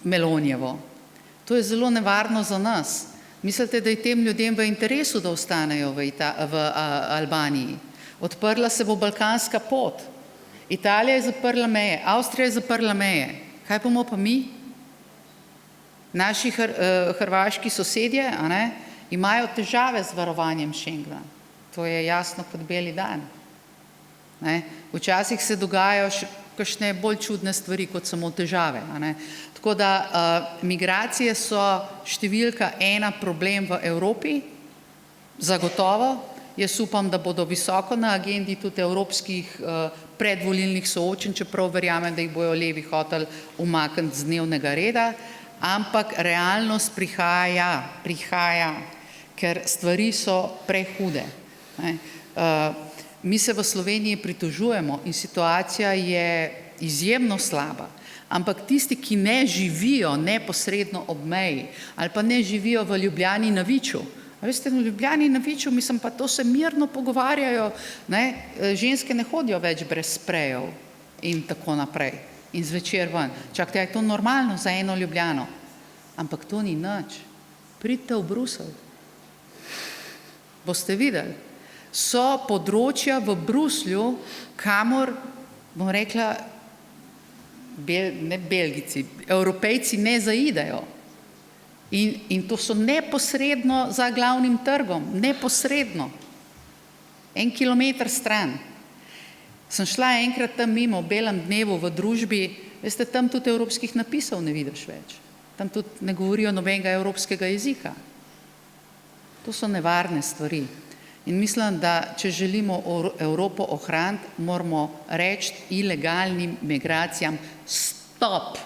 Melonijevo. To je zelo nevarno za nas. Mislite, da je tem ljudem v interesu, da ostanejo v Albaniji? Odprla se bo balkanska pot. Italija je zaprla meje, Avstrija je zaprla meje. Kaj bomo pa mi? Naši hrvaški sosedje imajo težave z varovanjem Schengena. To je jasno kot beli dan. Včasih se dogajajo še kakšne bolj čudne stvari, kot samo težave. Tako da migracije so številka 1 problem v Evropi, zagotovo. Jaz upam, da bodo visoko na agendi tudi evropskih predvolilnih soočenj, čeprav verjamem, da jih bojo levi hoteli umakniti z dnevnega reda, ampak realnost prihaja, ker stvari so prehude. Mi se v Sloveniji pritožujemo in situacija je izjemno slaba, ampak tisti, ki ne živijo neposredno ob meji ali pa ne živijo v Ljubljani na Viču, veste, v Ljubljani na Viču, mislim pa, to se mirno pogovarjajo, ženske ne hodijo več brez sprejev in tako naprej in zvečer ven. Čakajte, je to normalno za eno Ljubljano? Ampak to ni nič. Pridite v Bruselj. Boste videli. So področja v Bruslju, kamor, bom rekla, ne Belgici, Evropejci ne zaidejo. In to so neposredno za glavnim trgom, neposredno. 1 kilometer stran. Sem šla enkrat tam mimo, v belem dnevu v družbi, veste, tam tudi evropskih napisov ne vidiš več. Tam tudi ne govorijo nobenega evropskega jezika. To so nevarne stvari. In mislim, da če želimo Evropo ohraniti, moramo reči ilegalnim migracijam stop,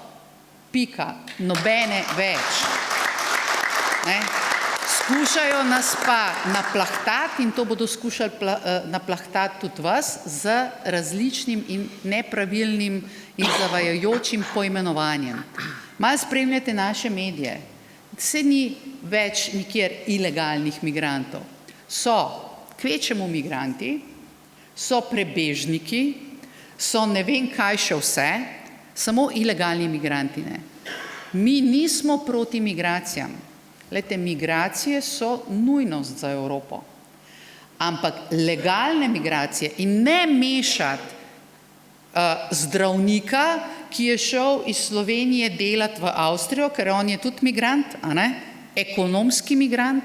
pika, nobene več. Ne? Skušajo nas pa naplahtati in to bodo skušali naplahtati tudi vas z različnim in nepravilnim in zavajajočim poimenovanjem. Malo spremljate naše medije. Se ni več nikjer ilegalnih migrantov. So kvečemu migranti, so prebežniki, so ne vem kaj še vse, samo ilegalni migranti ne. Mi nismo proti migracijam. Glejte, migracije so nujnost za Evropo. Ampak legalne migracije in ne mešati zdravnika, ki je šel iz Slovenije delati v Avstrijo, ker on je tudi migrant, a ne? Ekonomski migrant.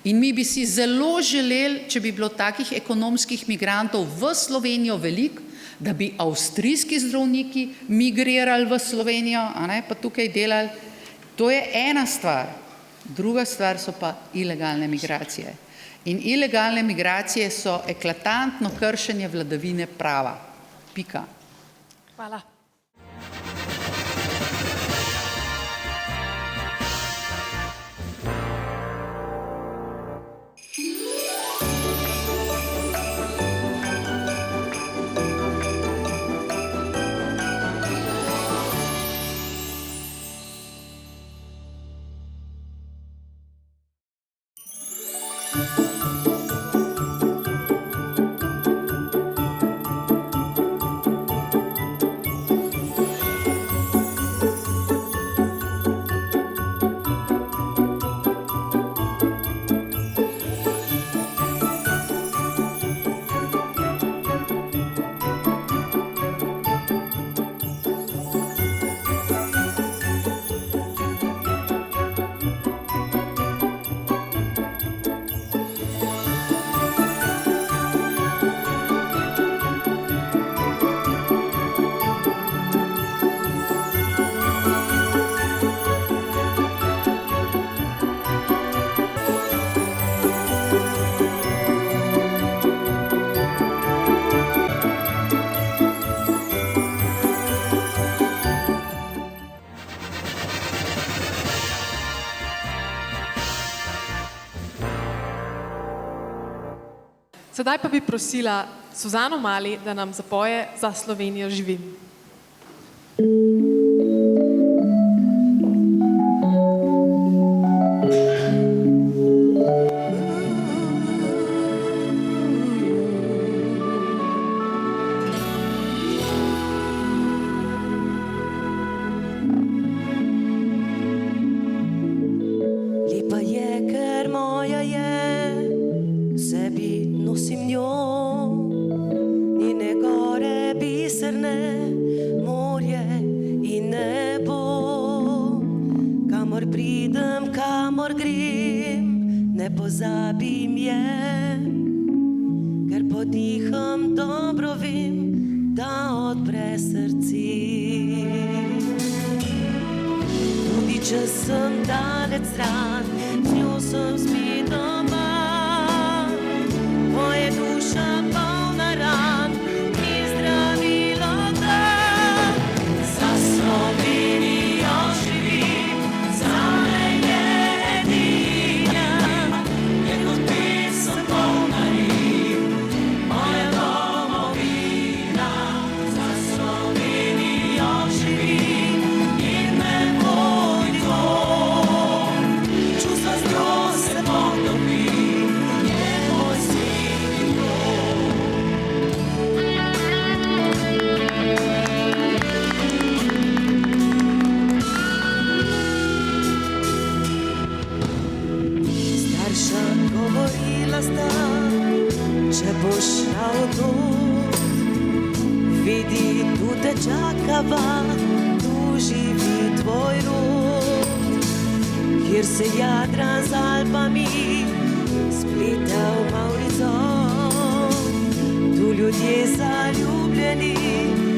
In mi bi si zelo želeli, če bi bilo takih ekonomskih migrantov v Slovenijo veliko, da bi avstrijski zdravniki migrirali v Slovenijo, a ne? Pa tukaj delali. To je ena stvar. Druga stvar so pa ilegalne migracije. In ilegalne migracije so eklatantno kršenje vladavine prava. Pika. Hvala. Sedaj pa bi prosila Suzano Mali, da nam zapoje Za Slovenijo živim. Lepa je, ker moja je, sebi nosim njo, njene gore biserne, morje in nebo. Kamor pridem, kamor grem, ne pozabim je, ker podiham dobro vem, da odpre srci. Tudi če sem dalec stran, z njo sem spet doma. Moje duša polna ran, ni zdravilo da. Za Slovenijo živim, zame je edina, je kot pesem polna rim, moja domovina. Za Slovenijo živim in me vodi to, čustva z njo se potopim. Če boš šel tu, vidi, tu te čakava, tu živi tvoj rod, kjer se Jadran z Alpami spleta v Maurico. Tu ljudje zaljubljeni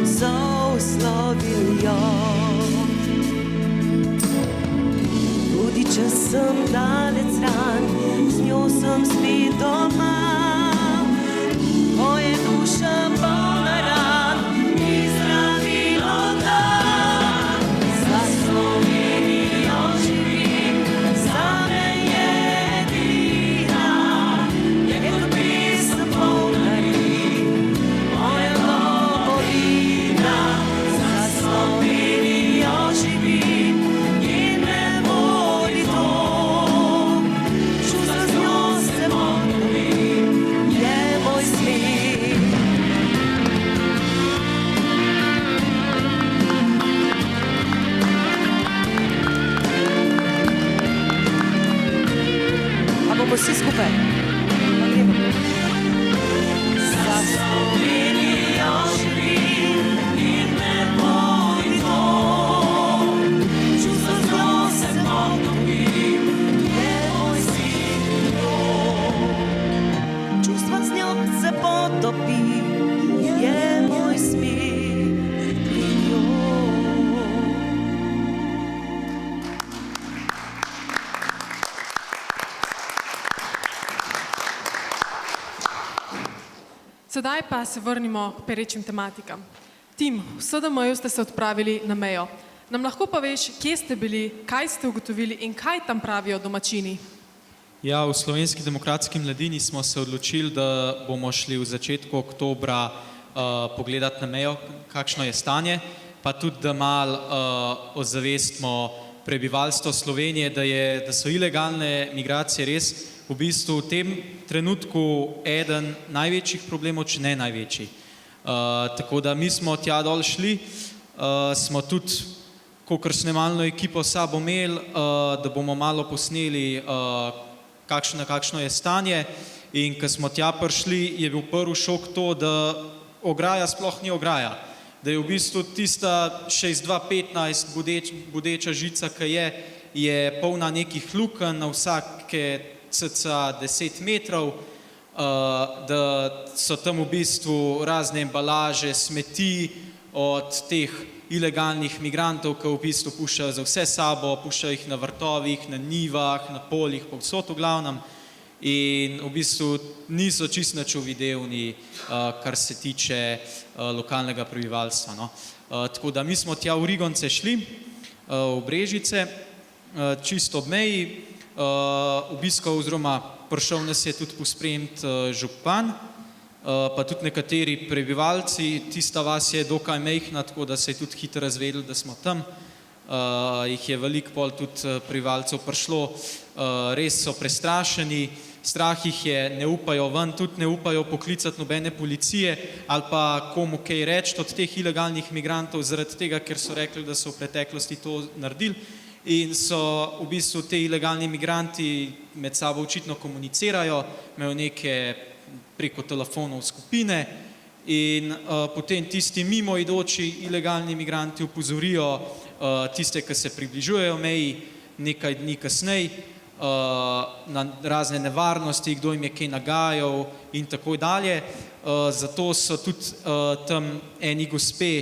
so v Slovenijo. sem daleč stran, z njo sem spet doma. Ko je duša polna ran, mi zdravilo da. Za Slovenijo živim, zame je edina, je kot pesem polna rit, moja domovina. Za Slovenijo živim in me voli dom, čustva z njo se obnovim, je moj svet. A bomo vsi skupaj? Pa gremo. Za Slovenijo živim in me voli dom, čustva z njo se obnovim, je moj svet dom. Čustva z njo se potopim, je moj smet in njo. Sedaj pa se vrnimo k perečim tematikam. Tim, v SDM-ju ste se odpravili na mejo. Nam lahko pa veš, kje ste bili, kaj ste ugotovili in kaj tam pravijo domačini? Ja, v Slovenski demokratski mladini smo se odločili, da bomo šli v začetku oktobra pogledati na mejo, kakšno je stanje, pa tudi, da malo ozavestimo prebivalstvo Slovenije, da so ilegalne migracije res v bistvu v tem trenutku eden največjih problemov, če ne največji. Tako da mi smo tja dol šli, smo tudi kakor snemalno ekipo s sabo imeli, da bomo malo posneli, kakšno je stanje, in ko smo tja prišli, je bil prvi šok to, da ograja sploh ni ograja, da je v bistvu tista še iz 2015 bodeča žica, ki je polna nekih lukenj na vsake cca 10 metrov, da so tam v bistvu razne embalaže, smeti od teh ilegalnih migrantov, ki v bistvu puščajo za vse sabo, puščajo jih na vrtovih, na njivah, na poljih, povsod v glavnem, in v bistvu niso čisto nič uvidevni, kar se tiče lokalnega prebivalstva. No. Tako da mi smo tja v Rigonce šli, v Brežice, čisto ob meji, obiskal oziroma prišel nas je tudi pospremiti župan, pa tudi nekateri prebivalci. Tista vas je dokaj majhna, tako da se je tudi hitro razvedelo, da smo tam. Jih je veliko pol tudi prebivalcev prišlo, res so prestrašeni, strah jih je, ne upajo ven, tudi ne upajo poklicati nobene policije ali pa komu kaj reči od teh ilegalnih migrantov, zaradi tega, ker so rekli, da so v preteklosti to naredili. In so v bistvu te ilegalni migranti med sabo očitno komunicirajo, imajo neke preko telefonov skupine in potem tisti mimoidoči ilegalni migranti upozorijo tiste, ki se približujejo meji nekaj dni kasneje, na razne nevarnosti, kdo jim je kaj nagajal in tako dalje. Zato so tudi tam eni gospe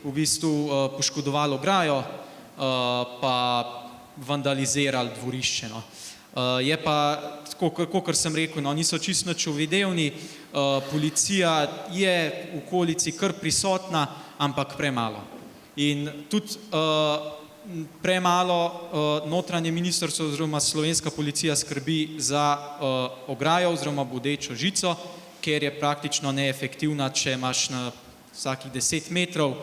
v bistvu poškodovali ograjo, pa vandalizirali dvorišče. No. Je pa, kakor sem rekel, no, niso čisto nič uvidevni, policija je v okolici kar prisotna, ampak premalo. In tudi premalo notranje ministrstvo oziroma slovenska policija skrbi za ograjo oziroma bodečo žico, ker je praktično neefektivna, če imaš na vsakih 10 metrov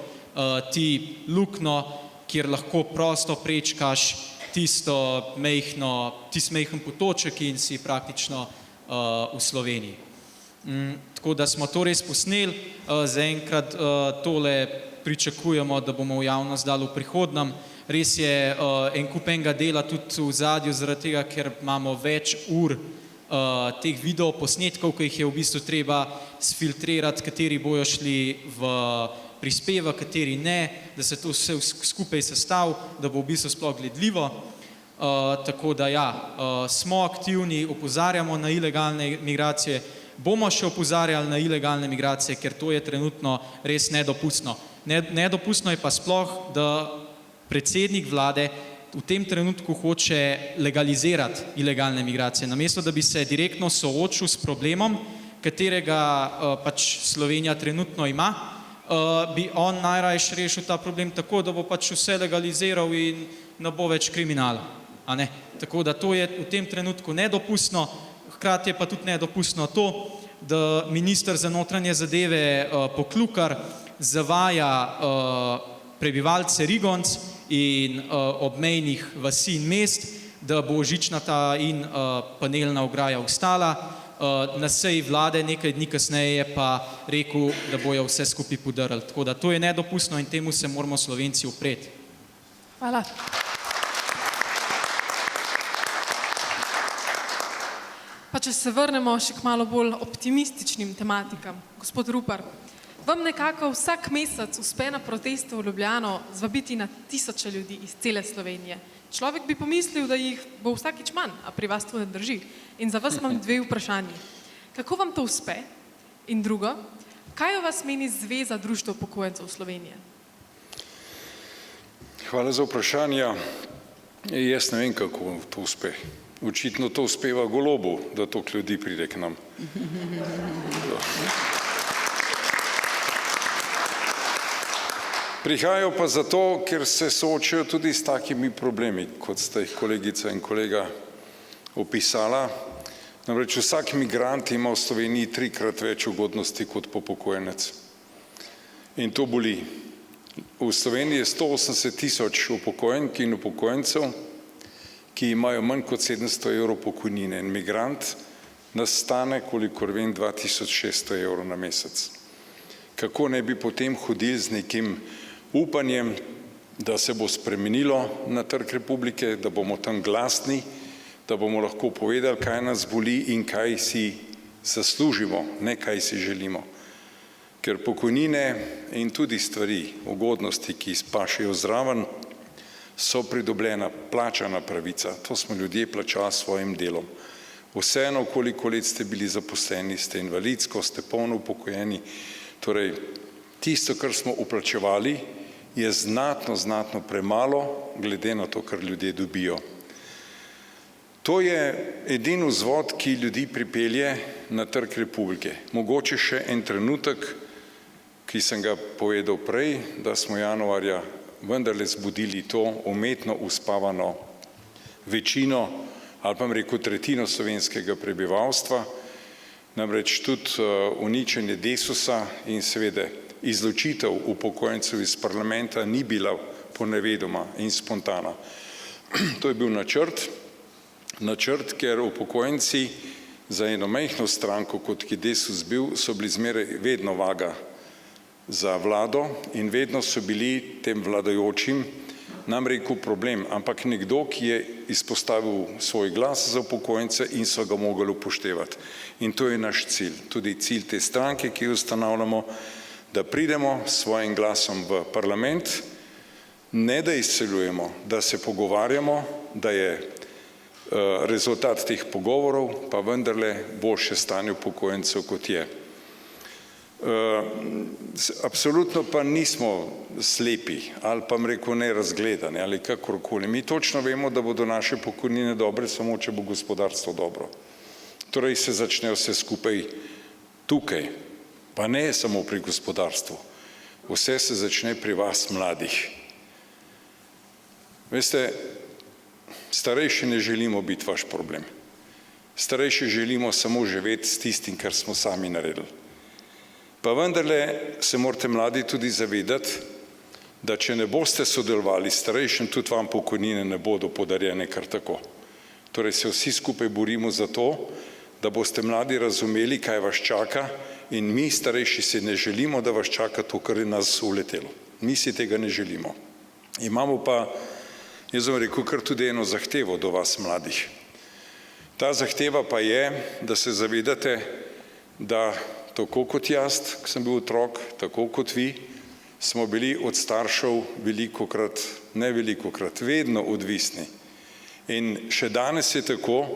ti luknjo, kjer lahko prosto prečkaš tisti majhen potoček in si praktično v Sloveniji. Tako da smo to res posneli, zaenkrat tole pričakujemo, da bomo v javnost dali v prihodnjem. Res je en kup enega dela tudi v zadju, zaradi tega, ker imamo več ur teh videoposnetkov, ki jih je v bistvu treba sfiltrirati, kateri bojo šli v prispeva, kateri ne, da se to vse skupaj sestavi, da bo v bistvu sploh gledljivo. Tako da ja, smo aktivni, opozarjamo na ilegalne migracije, bomo še opozarjali na ilegalne migracije, ker to je trenutno res nedopustno. Nedopustno je pa sploh, da predsednik vlade v tem trenutku hoče legalizirati ilegalne migracije. Namesto, da bi se direktno soočil s problemom, katerega pač Slovenija trenutno ima, bi on najrajši rešil ta problem tako, da bo pač vse legaliziral in ne bo več kriminala. A ne? Tako da to je v tem trenutku nedopustno, hkrati je pa tudi nedopustno to, da minister za notranje zadeve Poklukar zavaja prebivalce Rigonc in obmejnih vasi in mest, da bo žičnata in panelna ograja ostala. Na seji vlade nekaj dni kasneje pa rekel, da bojo vse skupaj podrli. Tako da to je nedopustno in temu se moramo Slovenci upreti. Hvala. Pa če se vrnemo še k malo bolj optimističnim tematikam. Gospod Rupar, vam nekako vsak mesec uspe na proteste v Ljubljano zvabiti na tisoče ljudi iz cele Slovenije. Človek bi pomislil, da jih bo vsakič manj, a pri vas to ne drži. In za vas imam dve vprašanji. Kako vam to uspe? In drugo, kaj o vas meni Zveza društev upokojencev Slovenije? Hvala za vprašanja. Jaz ne vem, kako to uspe. Očitno to uspeva Golobu, da toliko ljudi pride k nam. Prihajajo pa zato, ker se soočajo tudi s takimi problemi, kot sta jih kolegica in kolega opisala. Namreč vsak migrant ima v Sloveniji 3-krat več ugodnosti kot upokojenec. In to boli. V Sloveniji je 180 tisoč upokojenk in upokojencev, ki imajo manj kot 700 evrov pokojnine. In migrant nas stane, kolikor vem, 2600 evrov na mesec. Kako ne bi potem hodili z nekim upanjem, da se bo spremenilo na Trg Republike, da bomo tam glasni, da bomo lahko povedali, kaj nas boli in kaj si zaslužimo, ne kaj si želimo. Ker pokojnine in tudi stvari, ugodnosti, ki pašejo zraven, so pridobljena, plačana pravica. To smo ljudje plačali s svojim delom. Vseeno, koliko let ste bili zaposleni, ste invalidsko, ste polno upokojeni. Torej, tisto, kar smo uplačevali, je znatno premalo, glede na to, kar ljudje dobijo. To je edini vzvod, ki ljudi pripelje na Trg Republike. Mogoče še en trenutek, ki sem ga povedal prej, da smo januarja vendarle zbudili to umetno uspavano večino, ali pa rekel tretjino slovenskega prebivalstva, namreč tudi uničenje Desusa in seveda izločitev upokojencev iz parlamenta ni bila ponevedoma in spontana. To je bil načrt, ker upokojenci za eno majhno stranko, kot je Desus bil, so bili zmeraj vedno vaga za vlado in vedno so bili tem vladajočim nam rekel problem, ampak nekdo, ki je izpostavil svoj glas za upokojence in so ga mogli upoštevati. In to je naš cilj, tudi cilj te stranke, ki jo ustanavljamo, da pridemo s svojim glasom v parlament, ne da izseljujemo, da se pogovarjamo, da je rezultat teh pogovorov pa vendarle boljše stanje upokojencev, kot je. Absolutno pa nismo slepi ali pa rekel nerazgledani ali kakorkoli. Mi točno vemo, da bodo naše pokojnine dobre, samo če bo gospodarstvo dobro. Torej se začne vse skupaj tukaj, pa ne samo pri gospodarstvu. Vse se začne pri vas, mladih. Veste, starejši ne želimo biti vaš problem. Starejši želimo samo živeti s tistim, kar smo sami naredili. Pa vendarle se morate mladi tudi zavedati, da če ne boste sodelovali s starejšim, tudi vam pokojnine ne bodo podarjene kar tako. Torej se vsi skupaj borimo za to, da boste mladi razumeli, kaj vas čaka, in mi starejši si ne želimo, da vas čaka to, kar je nas uletelo. Mi si tega ne želimo. Imamo pa, jaz bom rekel, kar tudi eno zahtevo do vas, mladih. Ta zahteva pa je, da se zavedate, da tako kot jaz, ko sem bil otrok, tako kot vi, smo bili od staršev vedno odvisni. In še danes je tako,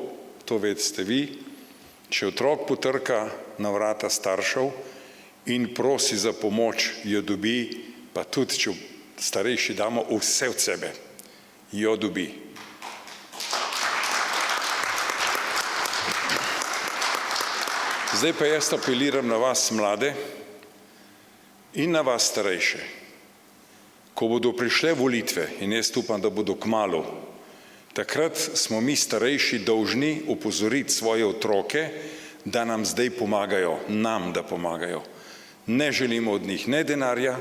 to vedste vi, če otrok potrka na vrata staršev in prosi za pomoč, jo dobi, pa tudi če starejši damo vse od sebe. jo dobi. Zdaj pa jaz apeliram na vas mlade in na vas starejše. Ko bodo prišle volitve, in jaz upam, da bodo kmalu, takrat smo mi starejši dolžni opozoriti svoje otroke, da nam zdaj pomagajo, nam da pomagajo. Ne želimo od njih ne denarja,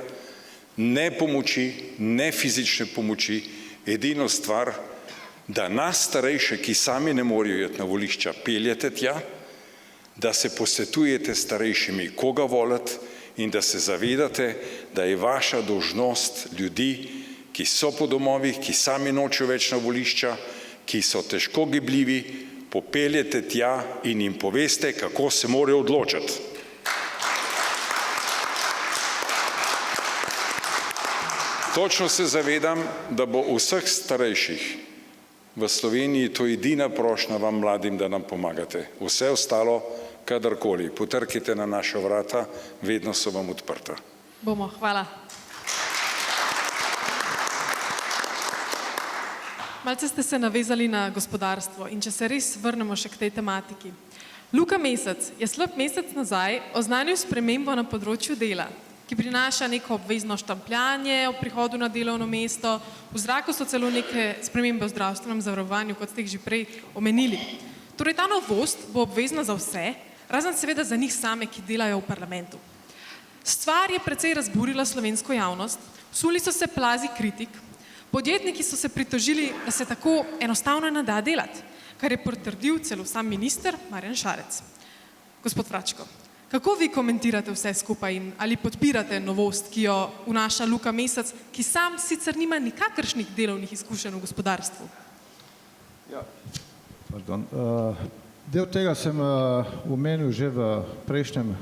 ne pomoči, ne fizične pomoči, edino stvar, da nas starejše, ki sami ne morejo iti na volišča, peljete tja, da se posvetujete starejšimi, koga voliti in da se zavedate, da je vaša dolžnost ljudi, ki so po domovih, ki sami nočejo več na volišča, ki so težko gibljivi, popeljete tja in jim poveste, kako se morajo odločiti. Točno se zavedam, da bo vseh starejših v Sloveniji to edina prošnja vam mladim, da nam pomagate. Vse ostalo, kadarkoli, potrkite na naša vrata, vedno so vam odprta. Bomo, hvala. Malce ste se navezali na gospodarstvo in če se res vrnemo še k tej tematiki. Luka Mesec je slab mesec nazaj oznanil spremembo na področju dela, ki prinaša neko obvezno štempljanje ob prihodu na delovno mesto, v zraku so celo neke spremembe v zdravstvenem zavarovanju, kot ste jih že prej omenili. Torej ta novost bo obvezna za vse, razen seveda za njih same, ki delajo v parlamentu. Stvar je precej razburila slovensko javnost, vsuli so se plazi kritik, podjetniki so se pritožili, da se tako enostavno ne da delati, kar je potrdil celo sam minister Marjan Šarec. Gospod Vračko, kako vi komentirate vse skupaj in ali podpirate novost, ki jo vnaša Luka Mesec, ki sam sicer nima nikakršnih delovnih izkušenj v gospodarstvu? Pardon. Del tega sem omenil že v prejšnjem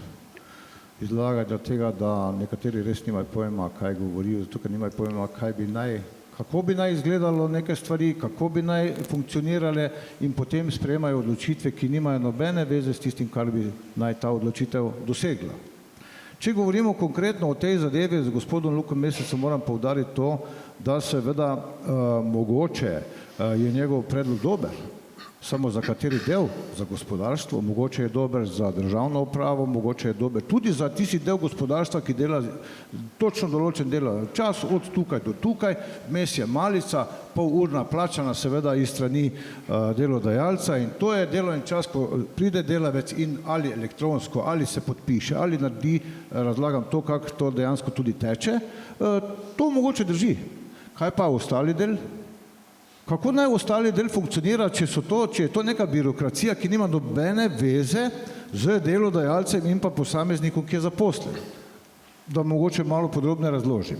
izlaganju tega, da nekateri res nimajo pojma, kaj govorijo, zato ker nimajo pojma, kako bi naj izgledalo neke stvari, kako bi naj funkcionirale in potem sprejemajo odločitve, ki nimajo nobene veze s tistim, kar bi naj ta odločitev dosegla. Če govorimo konkretno o tej zadevi z gospodom Lukom Mesecem, moram poudariti to, da seveda mogoče je njegov predlog dober, samo za kateri del, za gospodarstvo, mogoče je dober za državno upravo, mogoče je dober tudi za tisti del gospodarstva, ki dela točno določen delovni čas, od tukaj do tukaj, vmes je malica, polurna plačana seveda iz strani delodajalca in to je delovni čas, ko pride delavec in ali elektronsko, ali se podpiše, ali naredi, razlagam to, kako to dejansko tudi teče, to mogoče drži. Kaj pa ostali del? Kako naj ostali del funkcionira, če je to neka birokracija, ki nima nobene veze z delodajalcem in pa posameznikom, ki je zaposlen? Da mogoče malo podrobne razložim.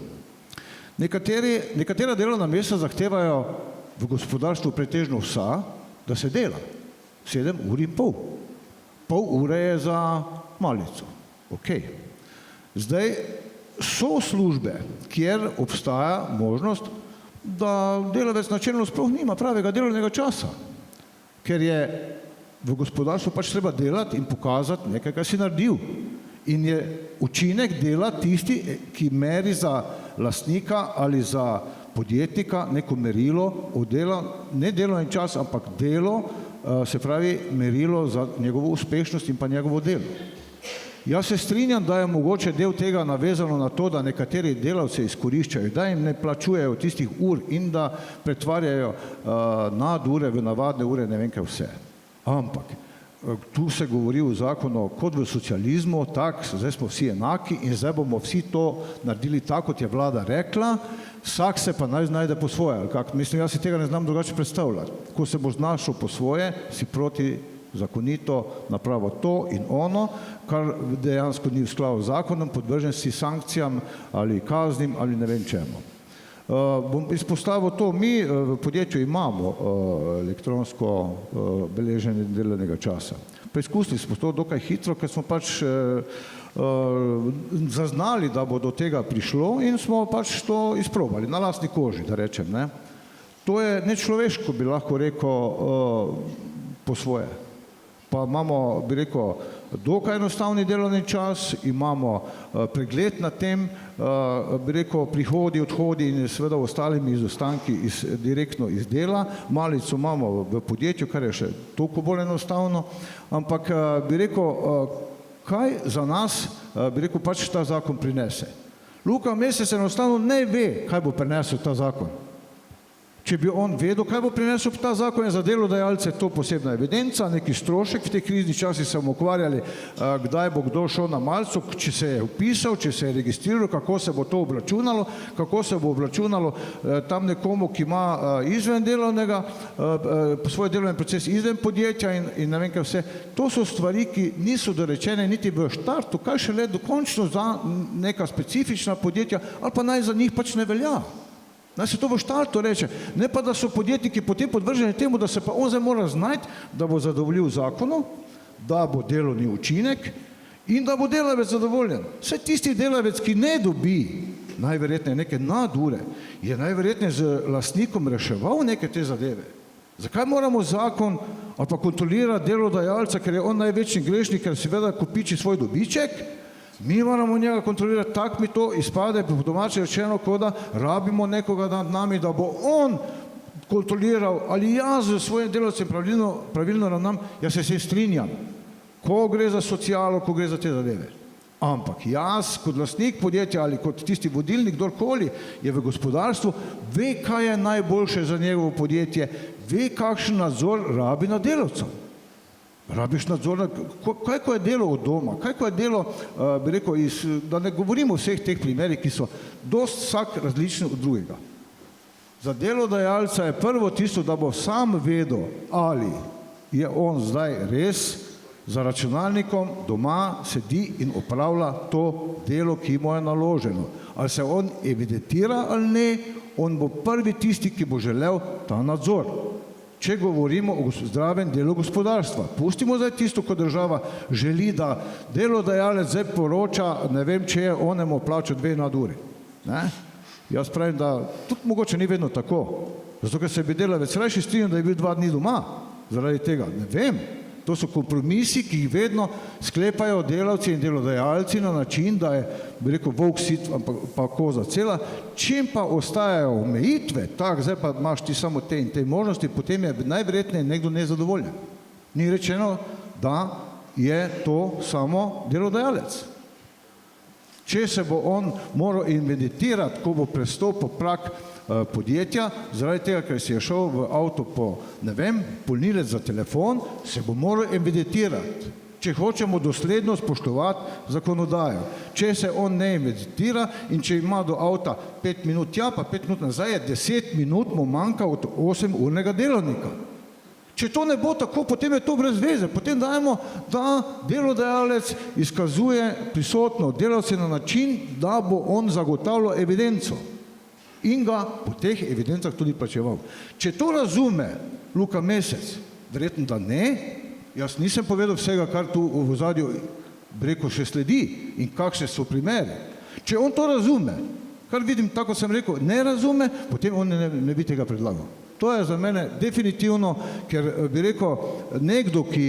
Nekatera delovna mesta zahtevajo v gospodarstvu pretežno vsa, da se dela 7 ur in pol. Pol ure je za malico. Ok. Zdaj so službe, kjer obstaja možnost, da delavec načelno sploh nima pravega delovnega časa, ker je v gospodarstvu pač treba delati in pokazati nekaj, kar si naredil. In je učinek dela tisti, ki meri za lastnika ali za podjetnika neko merilo od dela, ne delovni čas, ampak delo, se pravi merilo za njegovo uspešnost in pa njegovo delo. Jaz se strinjam, da je mogoče del tega navezano na to, da nekateri delavce izkoriščajo, da jim ne plačujejo tistih ur in da pretvarjajo nadure v navadne ure, ne vem kaj vse. Ampak tu se govori v zakonu kot v socializmu, tak, zdaj smo vsi enaki in zdaj bomo vsi to naredili tako, kot je vlada rekla, vsak se pa naj znajde po svoje. Mislim, jaz si tega ne znam drugače predstavljati. Ko se boš znašel po svoje, si proti zakonito napravo to in ono, kar dejansko ni v skladu z zakonom, podvržen si sankcijam ali kaznim ali ne vem čemu. Bom izpostavil to, mi v podjetju imamo elektronsko beleženje delovnega časa. Preizkusili smo to dokaj hitro, ker smo pač zaznali, da bo do tega prišlo in smo pač to izprobali, na lastni koži, da rečem. Ne? To je nečloveško, bi lahko rekel, po svoje. pa imamo, bi rekel, dokaj enostavni delovni čas, imamo pregled nad tem, bi rekel, prihodi, odhodi in seveda ostalimi izostanki direktno iz dela. Malico imamo v podjetju, kar je še toliko bolj enostavno, ampak bi rekel, kaj za nas, bi rekel, pač ta zakon prinese. Luka Mesec enostavno ne ve, kaj bo prinesel ta zakon. Če bi on vedel, kaj bo prinesel ta zakon, je za delodajalce to posebna evidenca, neki strošek. V teh kriznih časih se bomo ukvarjali, kdaj bo kdo šel na malico, če se je vpisal, če se je registriral, kako se bo to obračunalo, kako se bo obračunalo tam nekomu, ki ima izven delovnega, svoj delovni proces izven podjetja in ne vem kaj vse. To so stvari, ki niso dorečene niti v štartu, kaj šele dokončno za neka specifična podjetja, ali pa naj za njih pač ne velja. Naj se to v štartu reče, ne pa da so podjetniki potem podvrženi temu, da se pa on zdaj mora znajti, da bo zadovoljil zakonu, da bo delovni učinek in da bo delavec zadovoljen. Vse tisti delavec, ki ne dobi najverjetneje neke nadure, je najverjetneje z lastnikom reševal neke te zadeve. Zakaj moramo zakon ali pa kontrolirati delodajalca, ker je on največji grešnik, ker seveda kopiči svoj dobiček? Mi moramo njega kontrolirati, tak mi to izpade, po domače rečeno, kot da rabimo nekoga nad nami, da bo on kontroliral, ali jaz z svojim delavcem pravilno ravnam. Jaz se strinjam, ko gre za socialo, ko gre za te zadeve. Ampak jaz, kot lastnik podjetja ali kot tisti vodilnik, kdorkoli je v gospodarstvu, ve, kaj je najboljše za njegovo podjetje, ve, kakšen nadzor rabi na delavcem. Rabiš nadzor, kaj ko je delo od doma, kaj ko je delo, bi rekel, da ne govorimo o vseh teh primerih, ki so dost vsak različni od drugega. Za delodajalca je prvo tisto, da bo sam vedel, ali je on zdaj res za računalnikom doma sedi in opravlja to delo, ki mu je naloženo. Ali se on evidentira ali ne, on bo prvi tisti, ki bo želel ta nadzor. Če govorimo o zdravem delu gospodarstva. Pustimo zdaj tisto, ko država želi, da delodajalec zdaj poroča, ne vem, če je onemu plačal 2 naduri. Jaz pravim, da tudi mogoče ni vedno tako. Zato, ker se bi delavec rajši strinjal, da je bil 2 dni doma. Zaradi tega, ne vem. To so kompromisi, ki jih vedno sklepajo delavci in delodajalci na način, da je, bi rekel, volk sit, pa koza cela. Čim pa ostajajo omejitve, tak, zdaj pa imaš ti samo te in te možnosti, potem je najverjetneje nekdo nezadovoljen. Ni rečeno, da je to samo delodajalec. Če se bo on moral evidentirati, ko bo prestopil prag podjetja, zaradi tega, ker si je šel v avto po, ne vem, polnilec za telefon, se bo moral evidentirati, če hočemo dosledno spoštovati zakonodajo. Če se on ne evidentira in če ima do avta 5 minut tja, pa 5 minut nazaj, je 10 minut mu manjka od 8-urnega delovnika. Če to ne bo tako, potem je to brez veze. Potem dajmo, da delodajalec izkazuje prisotnost delavce na način, da bo on zagotavljal evidenco in ga po teh evidencah tudi plačeval. Če to razume Luka Mesec, verjetno da ne, jaz nisem povedal vsega, kar tu v ozadju rekel še sledi in kakšne so primeri. Če on to razume, kar vidim, tako sem rekel, ne razume, potem on ne bi tega predlagal. To je za mene definitivno, ker bi rekel, nekdo, ki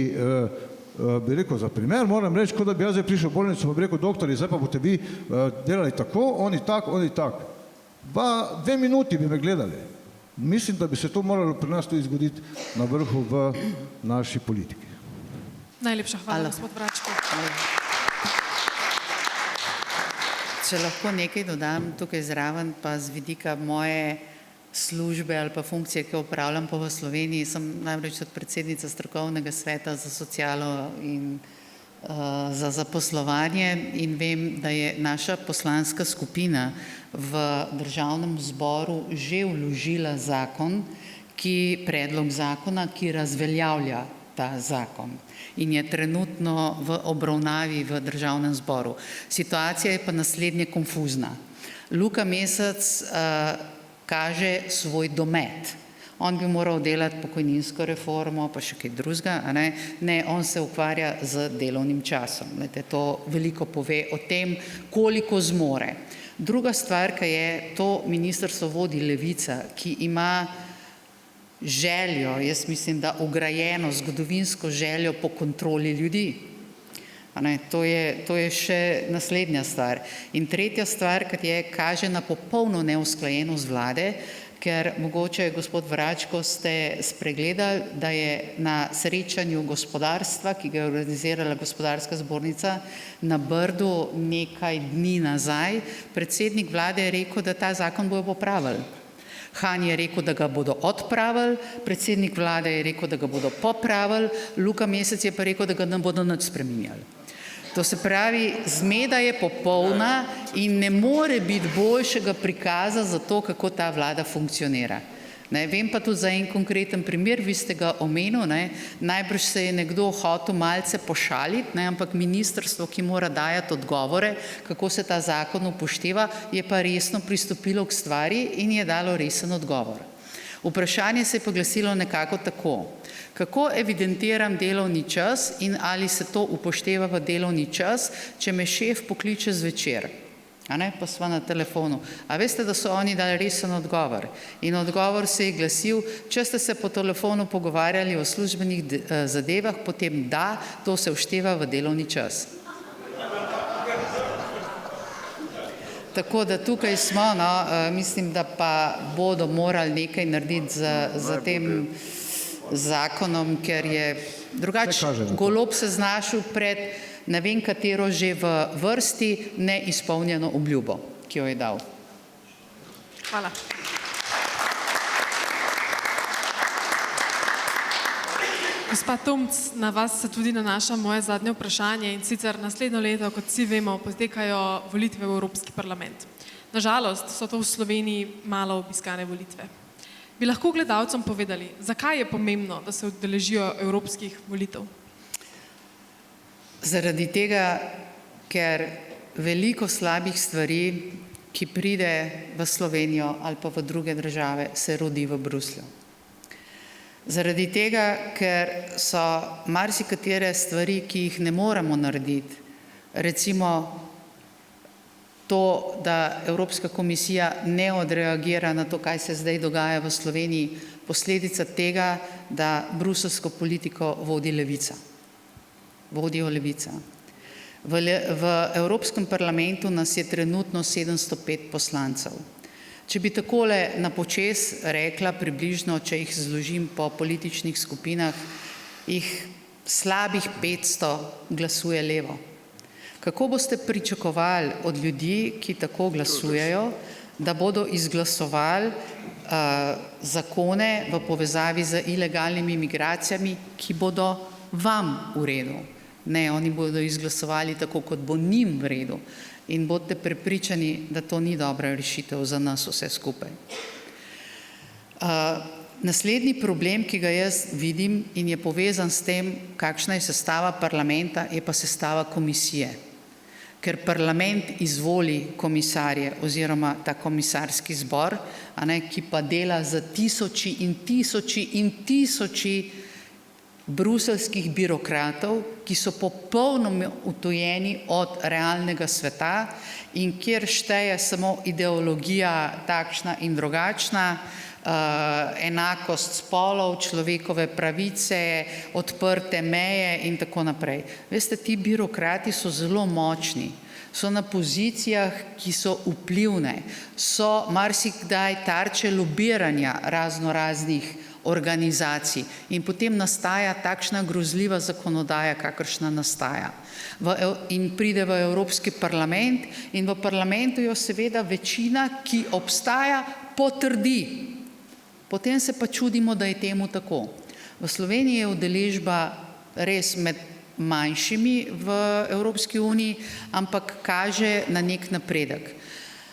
bi rekel, za primer, moram reči, kot da bi jaz zdaj prišel v bolnico, pa bi rekel, doktori, zdaj pa boste vi delali tako, oni tak. 2 minuti bi me gledali. Mislim, da bi se to moralo pri nas tudi zgoditi na vrhu v naši politiki. Najlepša hvala, gospod Vračko. Če lahko nekaj dodam tukaj zraven, pa z vidika moje službe ali pa funkcije, ki jo upravljam pa v Sloveniji, sem namreč tudi predsednica strokovnega sveta za socialo in za zaposlovanje in vem, da je naša poslanska skupina v Državnem zboru že vložila predlog zakona, ki razveljavlja ta zakon in je trenutno v obravnavi v Državnem zboru. Situacija je pa naslednje konfuzna. Luka Mesec kaže svoj domet. On bi moral delati pokojninsko reformo, pa še kaj drugega, a ne? Ne, on se ukvarja z delovnim časom. To veliko pove o tem, koliko zmore. Druga stvar, ki je, to ministrstvo vodi Levica, ki ima željo, jaz mislim, da ugrajeno zgodovinsko željo po kontroli ljudi. To je še naslednja stvar. In tretja stvar, ki je, kaže na popolno neusklajenost vlade, ker mogoče, gospod Vračko, ste spregledali, da je na srečanju gospodarstva, ki ga je organizirala Gospodarska zbornica na Brdu nekaj dni nazaj, predsednik vlade je rekel, da ta zakon bojo popravili. Han je rekel, da ga bodo odpravili, predsednik vlade je rekel, da ga bodo popravili, Luka Mesec je pa rekel, da ga ne bodo nič spreminjali. To se pravi, zmeda je popolna in ne more biti boljšega prikaza za to, kako ta vlada funkcionira. Vem pa tudi za en konkreten primer, vi ste ga omenili, najbrž se je nekdo hotel malce pošaliti, ampak ministrstvo, ki mora dajati odgovore, kako se ta zakon upošteva, je pa resno pristopilo k stvari in je dalo resen odgovor. Vprašanje se je pa glasilo nekako tako. Kako evidentiram delovni čas in ali se to upošteva v delovni čas, če me šef pokliče zvečer? Pa sva na telefonu. A veste, da so oni dali resen odgovor? In odgovor se je glasil, če ste se po telefonu pogovarjali o službenih zadevah, potem da, to se všteva v delovni čas. Tako da tukaj smo, mislim, da pa bodo morali nekaj narediti za tem zakonom, ker je drugače Golob se znašel pred ne vem katero že v vrsti neizpolnjeno obljubo, ki jo je dal. Hvala. Gospa Tomc, na vas se tudi nanaša moje zadnje vprašanje in sicer naslednjo leto, kot vsi vemo, potekajo volitve v Evropski parlament. Nažalost so to v Sloveniji malo obiskane volitve. Bi lahko gledalcem povedali, zakaj je pomembno, da se udeležijo evropskih volitev? Zaradi tega, ker veliko slabih stvari, ki pride v Slovenijo ali pa v druge države, se rodi v Bruslju. Zaradi tega, ker so marsikatere stvari, ki jih ne moremo narediti, recimo to, da Evropska komisija ne odreagira na to, kaj se zdaj dogaja v Sloveniji, posledica tega, da bruselsko politiko vodi levica. Vodijo levica. V Evropskem parlamentu nas je trenutno 705 poslancev. Če bi takole na počez rekla približno, če jih zložim po političnih skupinah, jih slabih 500 glasuje levo. Kako boste pričakovali od ljudi, ki tako glasujejo, da bodo izglasovali zakone v povezavi z ilegalnimi migracijami, ki bodo vam v redu? Ne, oni bodo izglasovali tako, kot bo njim v redu. In bodite prepričani, da to ni dobra rešitev za nas vse skupaj. Naslednji problem, ki ga jaz vidim in je povezan s tem, kakšna je sestava parlamenta, je pa sestava komisije. Ker parlament izvoli komisarje oziroma ta komisarski zbor, ki pa dela za tisoči in tisoči in tisoči bruselskih birokratov, ki so popolnoma odtujeni od realnega sveta in kjer šteje samo ideologija takšna in drugačna, enakost spolov, človekove pravice, odprte meje in tako naprej. Veste, ti birokrati so zelo močni, so na pozicijah, ki so vplivne, so marsikdaj tarče lobiranja raznoraznih organizacij in potem nastaja takšna grozljiva zakonodaja, kakršna nastaja. In pride v Evropski parlament in v parlamentu jo seveda večina, ki obstaja, potrdi. Potem se pa čudimo, da je temu tako. V Sloveniji je udeležba res med manjšimi v Evropski uniji, ampak kaže na nek napredek.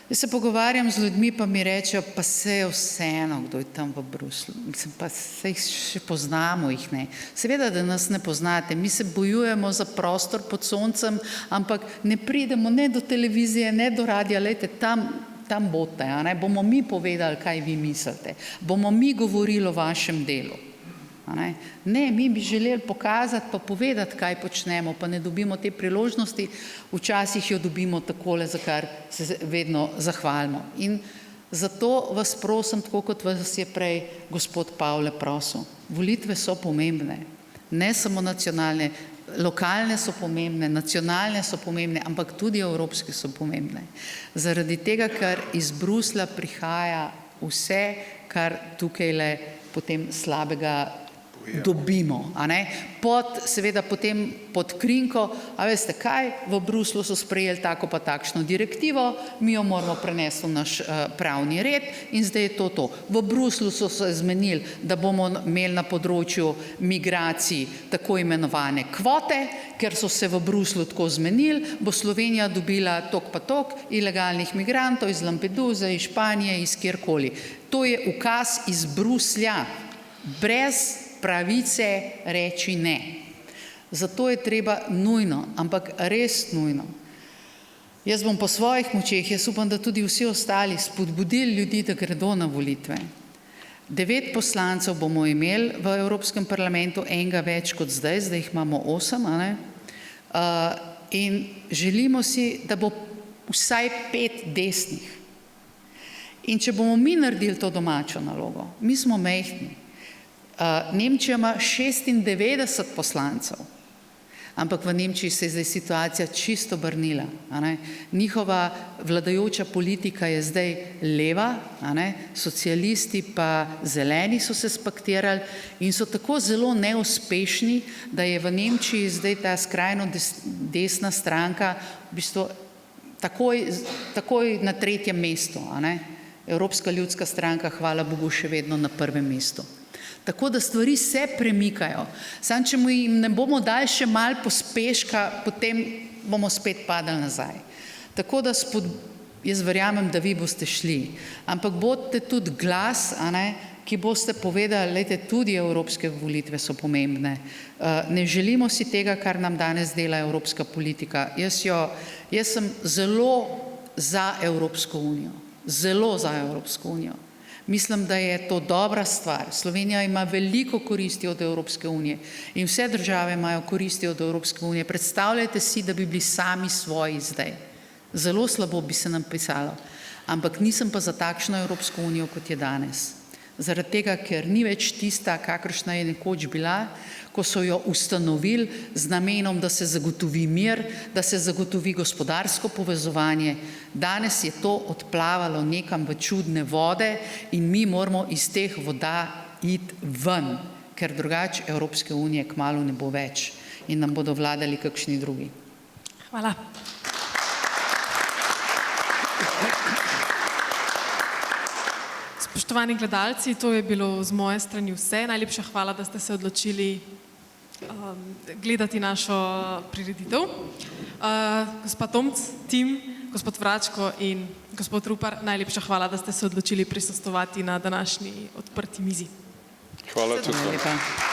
Jaz se pogovarjam z ljudmi, pa mi rečejo, pa se je vseeno, kdo je tam v Bruslu. Pa se jih še poznamo, jih ne. Seveda, da nas ne poznate. Mi se bojujemo za prostor pod soncem, ampak ne pridemo ne do televizije, ne do radia. Lejte, tam bote, bomo mi povedali, kaj vi mislite. Bomo mi govorili o vašem delu. Ne, mi bi želeli pokazati pa povedati, kaj počnemo, pa ne dobimo te priložnosti, včasih jo dobimo takole, za kar se vedno zahvalimo. In Zato vas prosim, tako kot vas je prej gospod Pavle prosil, volitve so pomembne, ne samo nacionalne, lokalne so pomembne, nacionalne so pomembne, ampak tudi evropske so pomembne. Zaradi tega, ker iz Bruslja prihaja vse, kar tukajle potem slabega dobimo, a ne? Seveda potem pod krinko, a veste kaj, v Bruslu so sprejeli tako pa takšno direktivo, mi jo moramo prenesti v naš pravni red in zdaj je to. V Bruslu so se zmenili, da bomo imeli na področju migracij tako imenovane kvote, ker so se v Bruslu tako zmenili, bo Slovenija dobila tok pa tok ilegalnih migrantov iz Lampeduze, iz Španije, iz kjerkoli. To je ukaz iz Bruslja, brez pravice reči ne. Zato je treba nujno, ampak res nujno. Jaz bom po svojih močeh, jaz upam, da tudi vsi ostali spodbudili ljudi, da gredo na volitve. 9 poslancev bomo imeli v Evropskem parlamentu, enega več kot zdaj jih imamo 8, a ne? In želimo si, da bo vsaj 5 desnih. In če bomo mi naredili to domačo nalogo, mi smo majhni. Nemčija ima 96 poslancev, ampak v Nemčiji se je zdaj situacija čisto obrnila. Njihova vladajoča politika je zdaj leva, socialisti pa zeleni so se spaktirali in so tako zelo neuspešni, da je v Nemčiji zdaj ta skrajno desna stranka v bistvu takoj na 3. mestu. Evropska ljudska stranka, hvala Bogu, še vedno na 1. mestu. Tako da stvari se premikajo. Samo če jim ne bomo dali še malo pospeška, potem bomo spet padali nazaj. Tako da jaz verjamem, da vi boste šli, ampak bodite tudi glas, ki boste povedali, lejte, tudi evropske volitve so pomembne. Ne želimo si tega, kar nam danes dela evropska politika. Jaz sem zelo za Evropsko unijo. Zelo za Evropsko unijo. Mislim, da je to dobra stvar. Slovenija ima veliko koristi od Evropske unije in vse države imajo koristi od Evropske unije. Predstavljajte si, da bi bili sami svoji zdaj. Zelo slabo bi se nam pisalo, ampak nisem pa za takšno Evropsko unijo, kot je danes. Zaradi tega, ker ni več tista, kakršna je nekoč bila, ko so jo ustanovili z namenom, da se zagotovi mir, da se zagotovi gospodarsko povezovanje. Danes je to odplavalo nekam v čudne vode in mi moramo iz teh voda iti ven, ker drugače Evropske unije kmalu ne bo več in nam bodo vladali kakšni drugi. Hvala. Spoštovani gledalci, to je bilo z moje strani vse. Najlepša hvala, da ste se odločili gledati našo prireditev. Gospod Tomc, tim, gospod Vračko in gospod Rupar, najlepša hvala, da ste se odločili prisostvovati na današnji odprti mizi. Hvala tudi vam.